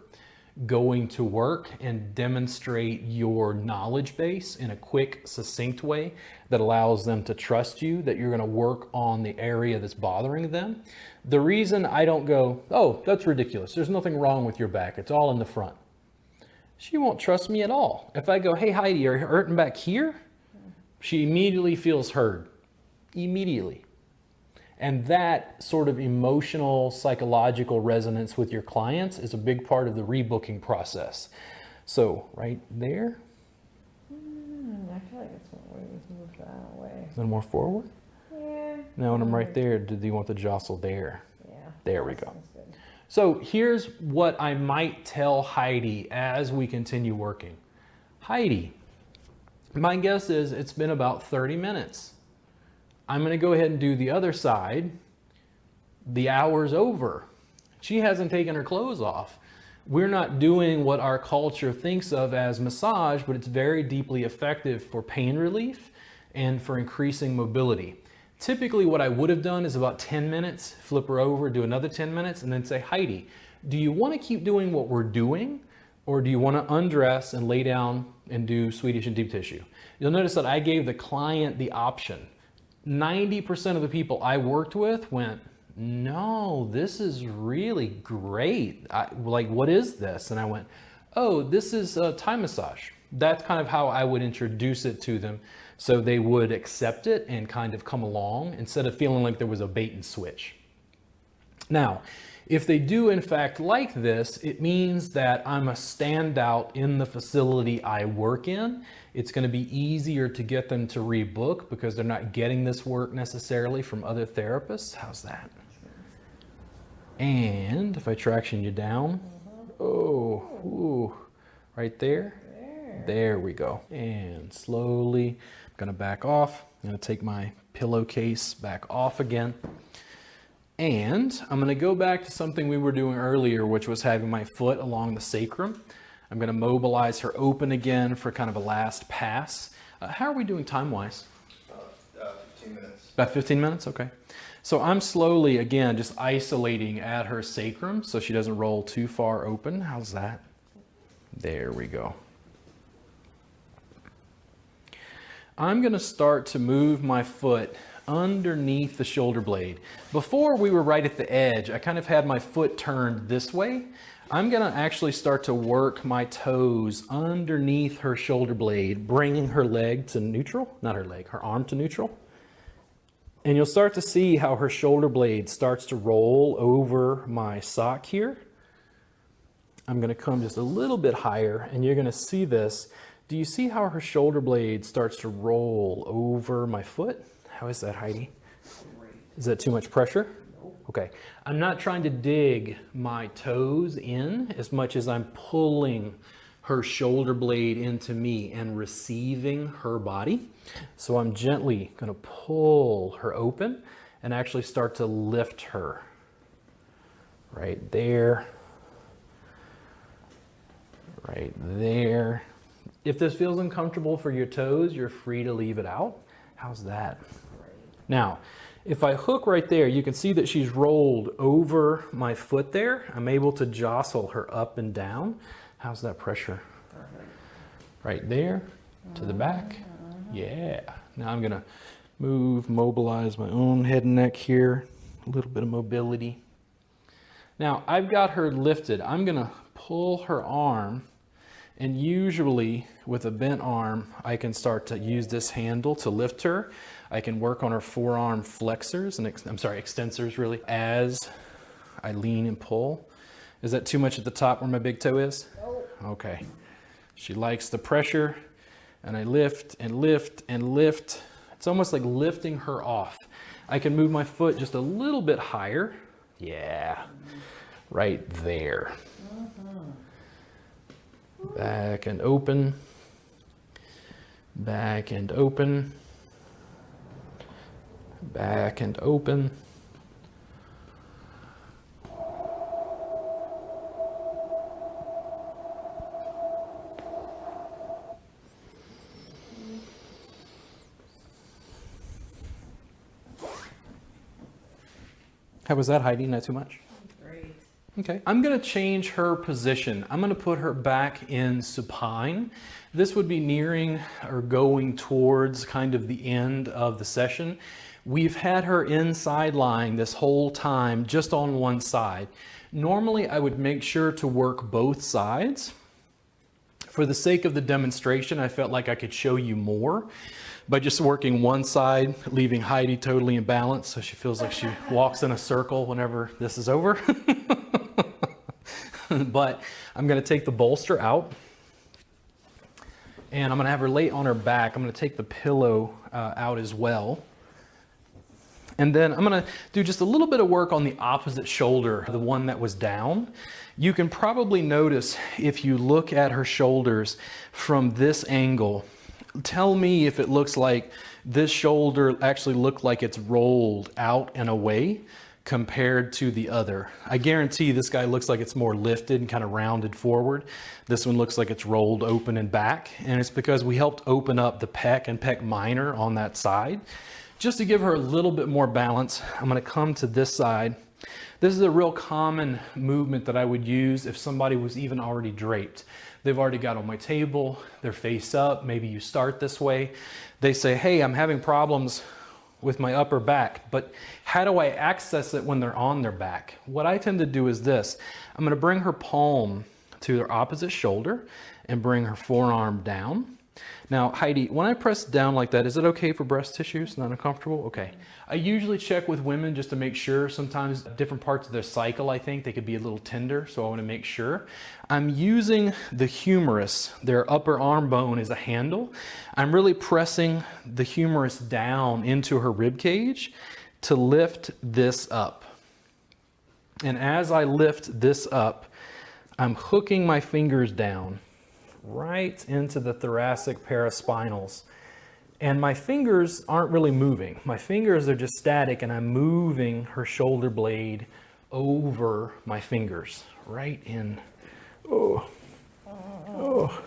going to work and demonstrate your knowledge base in a quick, succinct way that allows them to trust you that you're going to work on the area that's bothering them. The reason I don't go, oh, that's ridiculous. There's nothing wrong with your back. It's all in the front. She won't trust me at all. If I go, hey, Heidi, are you hurting back here? She immediately feels heard. Immediately. And that sort of emotional, psychological resonance with your clients is a big part of the rebooking process. So right there. I feel like it's one way we move that way. A little more forward. Yeah. Now when I'm right there, do you want the jostle there? Yeah. There we go. Sounds good. So here's what I might tell Heidi as we continue working. Heidi, my guess is it's been about 30 minutes. I'm going to go ahead and do the other side. The hour's over. She hasn't taken her clothes off. We're not doing what our culture thinks of as massage, but it's very deeply effective for pain relief and for increasing mobility. Typically what I would have done is about 10 minutes, flip her over, do another 10 minutes, and then say, Heidi, do you want to keep doing what we're doing, or do you want to undress and lay down and do Swedish and deep tissue? You'll notice that I gave the client the option. 90% of the people I worked with went, no, this is really great. Like, what is this? And I went, oh, this is a Thai massage. That's kind of how I would introduce it to them so they would accept it and kind of come along instead of feeling like there was a bait and switch. Now, if they do in fact like this, it means that I'm a standout in the facility I work in. It's going to be easier to get them to rebook because they're not getting this work necessarily from other therapists. How's that? And if I traction you down, oh, ooh, right there. There we go. And slowly, I'm going to back off. I'm going to take my pillowcase back off again. And I'm going to go back to something we were doing earlier, which was having my foot along the sacrum. I'm going to mobilize her open again for kind of a last pass. How are we doing time-wise? 15 minutes. About 15 minutes? Okay. So I'm slowly, again, just isolating at her sacrum so she doesn't roll too far open. How's that? There we go. I'm going to start to move my foot underneath the shoulder blade. Before we were right at the edge, I kind of had my foot turned this way. I'm going to actually start to work my toes underneath her shoulder blade, bringing her leg to neutral, not her leg, her arm to neutral. And you'll start to see how her shoulder blade starts to roll over my sock here. I'm going to come just a little bit higher and you're going to see this. Do you see how her shoulder blade starts to roll over my foot? How is that, Heidi? Is that too much pressure? Okay. I'm not trying to dig my toes in as much as I'm pulling her shoulder blade into me and receiving her body. So I'm gently going to pull her open and actually start to lift her. Right there. Right there. If this feels uncomfortable for your toes, you're free to leave it out. How's that? Now, if I hook right there, you can see that she's rolled over my foot there. I'm able to jostle her up and down. How's that pressure? Perfect. Right there, to the back. Yeah. Now I'm gonna mobilize my own head and neck here. A little bit of mobility. Now I've got her lifted. I'm gonna pull her arm, and usually with a bent arm, I can start to use this handle to lift her. I can work on her forearm flexors and extensors really as I lean and pull. Is that too much at the top where my big toe is? Nope. Okay. She likes the pressure, and I lift and lift and lift. It's almost like lifting her off. I can move my foot just a little bit higher. Yeah, right there. Back and open. Back and open. Back and open. How was that, Heidi? Not too much? Great. Okay, I'm gonna change her position. I'm gonna put her back in supine. This would be nearing or going towards kind of the end of the session. We've had her inside lying this whole time, just on one side. Normally, I would make sure to work both sides. For the sake of the demonstration, I felt like I could show you more by just working one side, leaving Heidi totally imbalanced, so she feels like she walks in a circle whenever this is over. But I'm gonna take the bolster out, and I'm gonna have her lay on her back. I'm gonna take the pillow out as well. And then I'm gonna do just a little bit of work on the opposite shoulder, the one that was down. You can probably notice if you look at her shoulders from this angle, tell me if it looks like this shoulder actually looked like it's rolled out and away compared to the other. I guarantee this guy looks like it's more lifted and kind of rounded forward. This one looks like it's rolled open and back, and it's because we helped open up the pec and pec minor on that side. Just to give her a little bit more balance, I'm gonna come to this side. This is a real common movement that I would use if somebody was even already draped. They've already got on my table, they're face up, maybe you start this way. They say, hey, I'm having problems with my upper back, but how do I access it when they're on their back? What I tend to do is this. I'm gonna bring her palm to their opposite shoulder and bring her forearm down. Now, Heidi, when I press down like that, is it okay for breast tissue? It's not uncomfortable? Okay. I usually check with women just to make sure. Sometimes different parts of their cycle, I think, they could be a little tender, so I want to make sure. I'm using the humerus. Their upper arm bone is a handle. I'm really pressing the humerus down into her rib cage to lift this up. And as I lift this up, I'm hooking my fingers down right into the thoracic paraspinals. And my fingers aren't really moving. My fingers are just static, and I'm moving her shoulder blade over my fingers, right in. Oh, oh,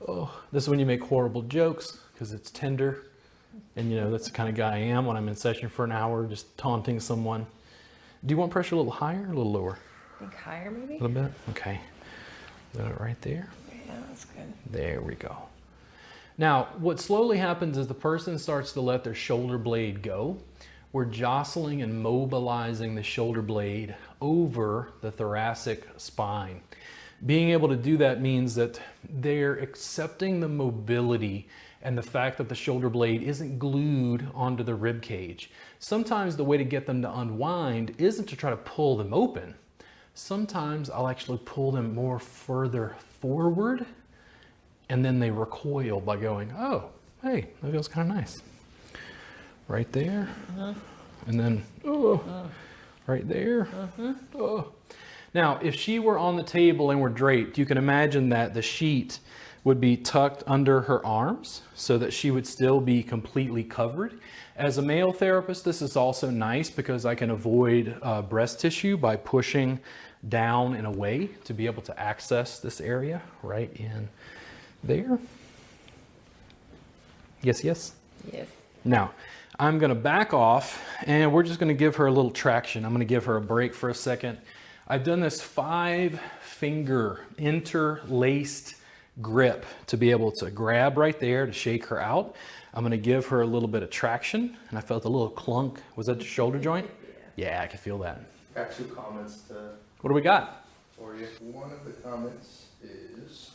oh. This is when you make horrible jokes because it's tender. And you know, that's the kind of guy I am when I'm in session for an hour, just taunting someone. Do you want pressure a little higher or a little lower? I think higher maybe? A little bit? Okay. Got it right there. Yeah, that's good. There we go. Now, what slowly happens is the person starts to let their shoulder blade go. We're jostling and mobilizing the shoulder blade over the thoracic spine. Being able to do that means that they're accepting the mobility and the fact that the shoulder blade isn't glued onto the rib cage. Sometimes the way to get them to unwind isn't to try to pull them open. Sometimes I'll actually pull them more further forward, and then they recoil by going, oh, hey, that feels kind of nice. Right there, and then, oh, right there, oh. Now, if she were on the table and were draped, you can imagine that the sheet would be tucked under her arms so that she would still be completely covered. As a male therapist, this is also nice because I can avoid breast tissue by pushing down and away to be able to access this area right in there. Yes, yes? Yes. Now, I'm gonna back off and we're just gonna give her a little traction. I'm gonna give her a break for a second. I've done this 5-finger interlaced grip to be able to grab right there to shake her out. I'm gonna give her a little bit of traction, and I felt a little clunk. Was that the shoulder joint? Yeah, I can feel that. Got 2 comments What do we got? for you. One of the comments is,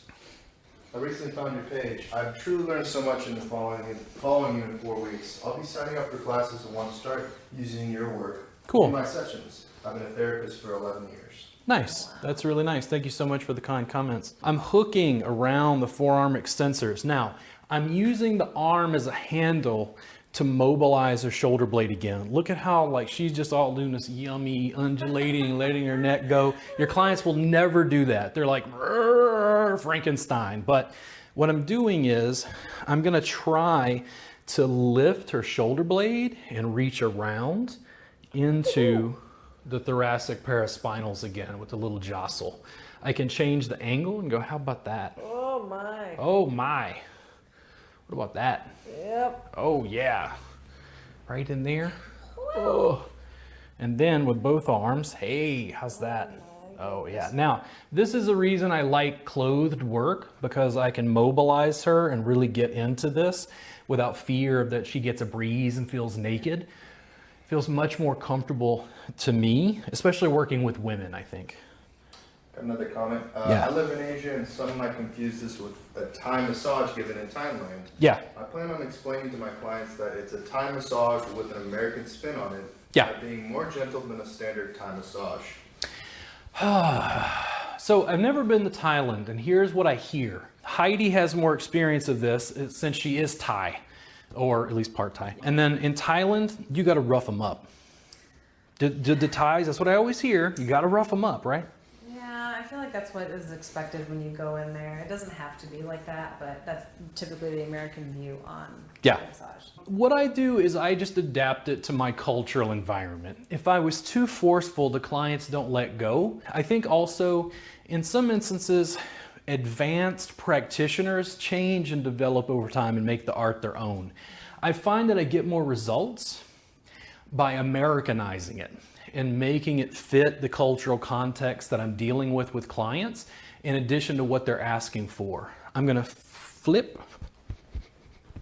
I recently found your page. I've truly learned so much in the following you in 4 weeks. I'll be signing up for classes and want to start using your work Cool. in my sessions. I've been a therapist for 11 years. Nice. That's really nice. Thank you so much for the kind comments. I'm hooking around the forearm extensors. Now, I'm using the arm as a handle to mobilize her shoulder blade again. Look at how like she's just all doing this yummy undulating, letting her neck go. Your clients will never do that. They're like Frankenstein. But what I'm doing is I'm gonna try to lift her shoulder blade and reach around into the thoracic paraspinals again with a little jostle. I can change the angle and go, how about that? Oh my. Oh my. What about that? Yep. Oh yeah. Right in there. Oh. And then with both arms, hey, how's that? Oh yeah. Now, this is the reason I like clothed work, because I can mobilize her and really get into this without fear that she gets a breeze and feels naked. Feels much more comfortable to me, especially working with women, I think. Got another comment. Yeah. I live in Asia and some might confuse this with a Thai massage given in Thailand. Yeah. I plan on explaining to my clients that it's a Thai massage with an American spin on it. Yeah. By being more gentle than a standard Thai massage. So I've never been to Thailand, and here's what I hear. Heidi has more experience of this since she is Thai, or at least part Thai. And then in Thailand, you got to rough them up. Did the Thais, that's what I always hear, you got to rough them up, right? Yeah, I feel like that's what is expected when you go in there. It doesn't have to be like that, but that's typically the American view on massage. What I do is I just adapt it to my cultural environment. If I was too forceful, the clients don't let go. I think also, in some instances, advanced practitioners change and develop over time and make the art their own. I find that I get more results by Americanizing it and making it fit the cultural context that I'm dealing with clients, in addition to what they're asking for. I'm gonna flip.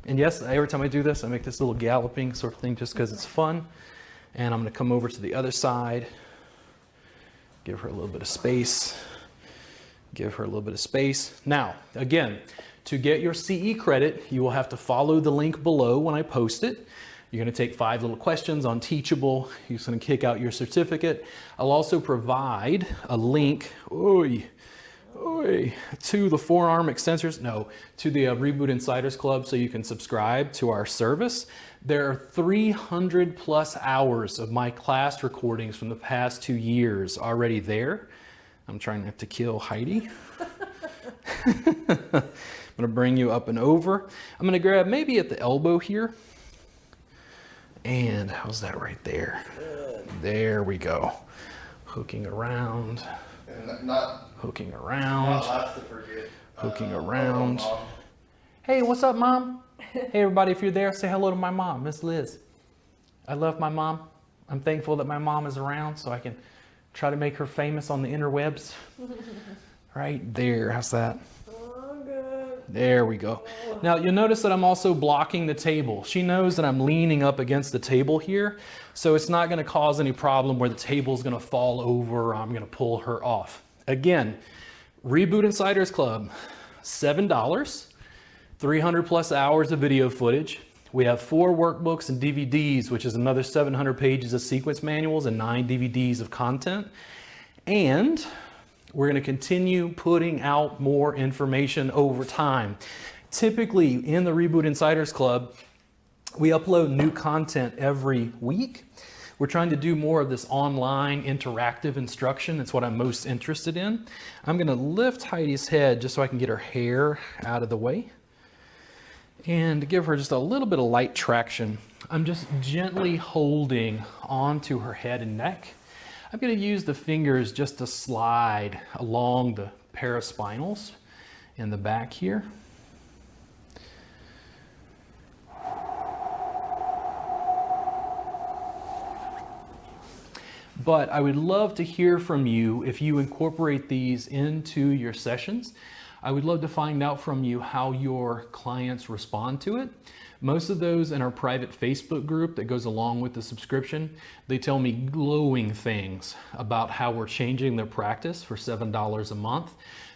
And yes, every time I do this, I make this little galloping sort of thing just because it's fun. And I'm gonna come over to the other side, give her a little bit of space, give her a little bit of space. Now, again, to get your CE credit, you will have to follow the link below when I post it. You're gonna take 5 little questions on Teachable. You're just gonna kick out your certificate. I'll also provide a link, to the forearm extensors, to the Reboot Insiders Club, so you can subscribe to our service. There are 300 plus hours of my class recordings from the past 2 years already there. I'm trying not to kill Heidi. I'm gonna bring you up and over. I'm gonna grab maybe at the elbow here. And how's that right there? There we go. Hooking around. And Hooking around. last to forget. Hooking around. Hey, what's up, Mom? Hey, everybody, if you're there, say hello to my mom, Miss Liz. I love my mom. I'm thankful that my mom is around so I can try to make her famous on the interwebs. Right there, how's that? There we go. Now you'll notice that I'm also blocking the table. She knows that I'm leaning up against the table here, so it's not gonna cause any problem where the table's gonna fall over or I'm gonna pull her off. Again, Reboot Insiders Club, $7, 300 plus hours of video footage. We have 4 workbooks and DVDs, which is another 700 pages of sequence manuals and 9 DVDs of content. And we're going to continue putting out more information over time. Typically in the Reboot Insiders Club, we upload new content every week. We're trying to do more of this online interactive instruction. That's what I'm most interested in. I'm going to lift Heidi's head just so I can get her hair out of the way and give her just a little bit of light traction. I'm just gently holding onto her head and neck. I'm going to use the fingers just to slide along the paraspinals in the back here. But I would love to hear from you if you incorporate these into your sessions. I would love to find out from you how your clients respond to it. Most of those in our private Facebook group that goes along with the subscription, they tell me glowing things about how we're changing their practice for $7 a month.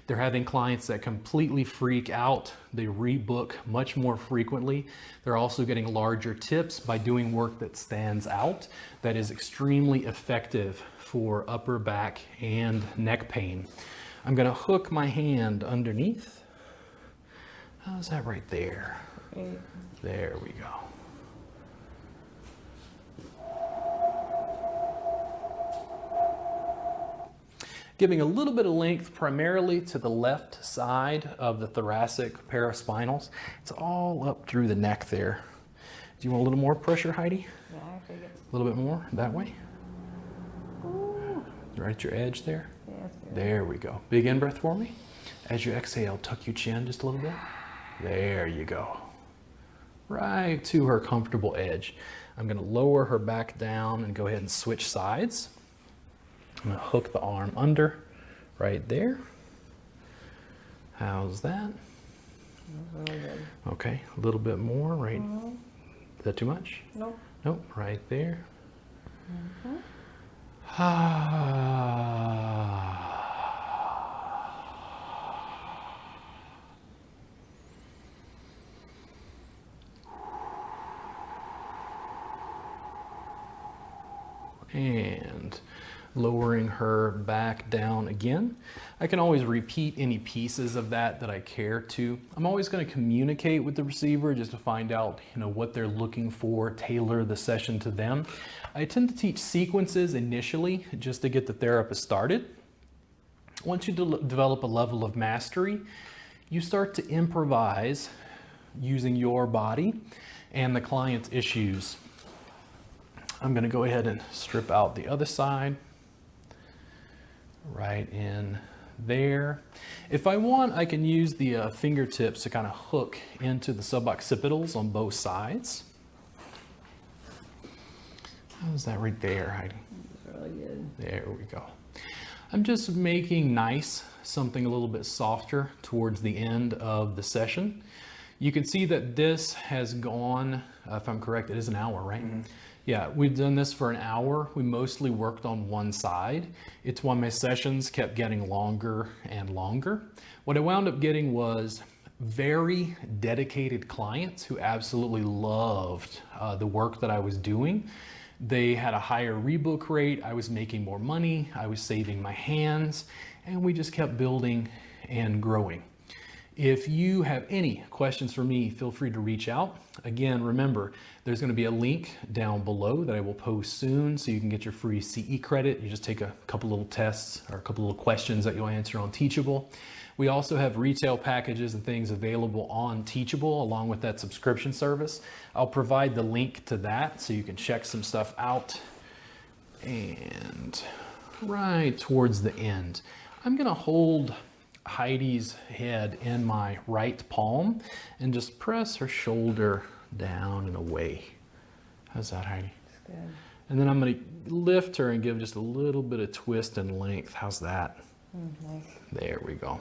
They're having clients that completely freak out. They rebook much more frequently. They're also getting larger tips by doing work that stands out, that is extremely effective for upper back and neck pain. I'm gonna hook my hand underneath. How's that right there? There we go. Giving a little bit of length primarily to the left side of the thoracic paraspinals. It's all up through the neck there. Do you want a little more pressure, Heidi? Yeah, I think it's A little bit more, that way. Right at your edge there. yeah, it's good. There we go. Big in-breath for me. As you exhale, tuck your chin just a little bit. There you go. right to her comfortable edge. I'm going to lower her back down and go ahead and switch sides. I'm going to hook the arm under right there. How's that? Really good. Okay, a little bit more, right? Is that too much? Nope. Nope, right there. And lowering her back down again. I can always repeat any pieces of that I care to. I'm always going to communicate with the receiver just to find out, what they're looking for, tailor the session to them. I tend to teach sequences initially just to get the therapist started. Once you develop a level of mastery, you start to improvise using your body and the client's issues. I'm going to go ahead and strip out the other side. Right in there. If I want, I can use the fingertips to kind of hook into the suboccipitals on both sides. How's that right there, Heidi? That's really good. There we go. I'm just making nice, something a little bit softer towards the end of the session. You can see that this has gone, if I'm correct, it is an hour, right? Mm-hmm. Yeah, we've done this for an hour. We mostly worked on one side. It's why my sessions kept getting longer and longer. What I wound up getting was very dedicated clients who absolutely loved the work that I was doing. They had a higher rebook rate. I was making more money. I was saving my hands, and we just kept building and growing. If you have any questions for me, feel free to reach out. Again, remember, there's going to be a link down below that I will post soon so you can get your free CE credit. You just take a couple little tests or a couple little questions that you'll answer on Teachable. We also have retail packages and things available on Teachable along with that subscription service. I'll provide the link to that so you can check some stuff out. And right towards the end, I'm going to hold Heidi's head in my right palm and just press her shoulder down and away. How's that, Heidi? That's good. And then I'm going to lift her and give just a little bit of twist and length. How's that? Nice. There we go.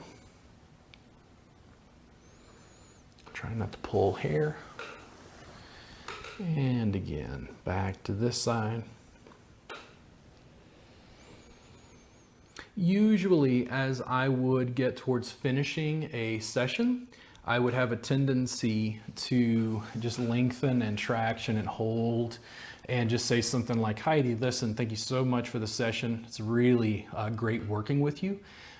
Try not to pull hair. And again, back to this side. Usually, as I would get towards finishing a session, I would have a tendency to just lengthen and traction and hold and just say something like, Heidi, listen, thank you so much for the session. It's really great working with you.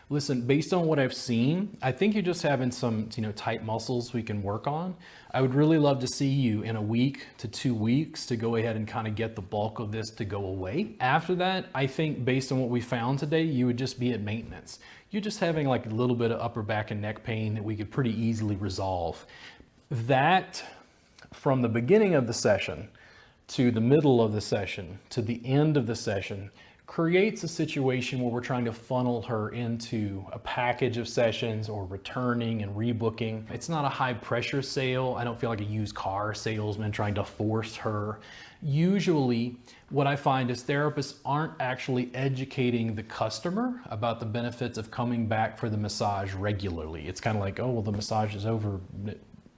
Listen, based on what I've seen, I think you're just having some, tight muscles we can work on. I would really love to see you in a week to 2 weeks to go ahead and kind of get the bulk of this to go away. After that, I think based on what we found today, you would just be at maintenance. You're just having like a little bit of upper back and neck pain that we could pretty easily resolve. That from the beginning of the session to the middle of the session to the end of the session creates a situation where we're trying to funnel her into a package of sessions or returning and rebooking. It's not a high pressure sale. I don't feel like a used car salesman trying to force her. Usually what I find is therapists aren't actually educating the customer about the benefits of coming back for the massage regularly. It's kind of like, oh, well, the massage is over.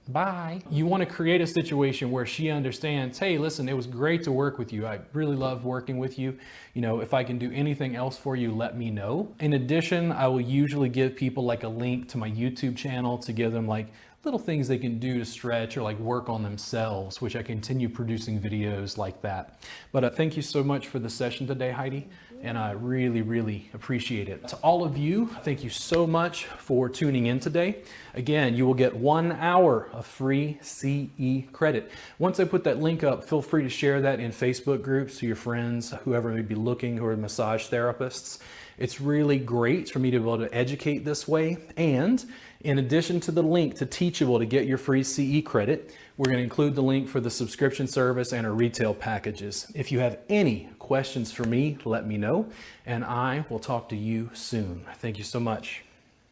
Bye. You want to create a situation where she understands, hey, listen, it was great to work with you. I really love working with you. If I can do anything else for you, let me know. In addition, I will usually give people like a link to my YouTube channel to give them like little things they can do to stretch or like work on themselves, which I continue producing videos like that. But thank you so much for the session today, Heidi. And I really, really appreciate it. To all of you, thank you so much for tuning in today. Again, you will get 1 hour of free CE credit. Once I put that link up, feel free to share that in Facebook groups to your friends, whoever may be looking, who are massage therapists. It's really great for me to be able to educate this way. And in addition to the link to Teachable to get your free CE credit, we're going to include the link for the subscription service and our retail packages. If you have any questions for me, let me know, and I will talk to you soon. Thank you so much.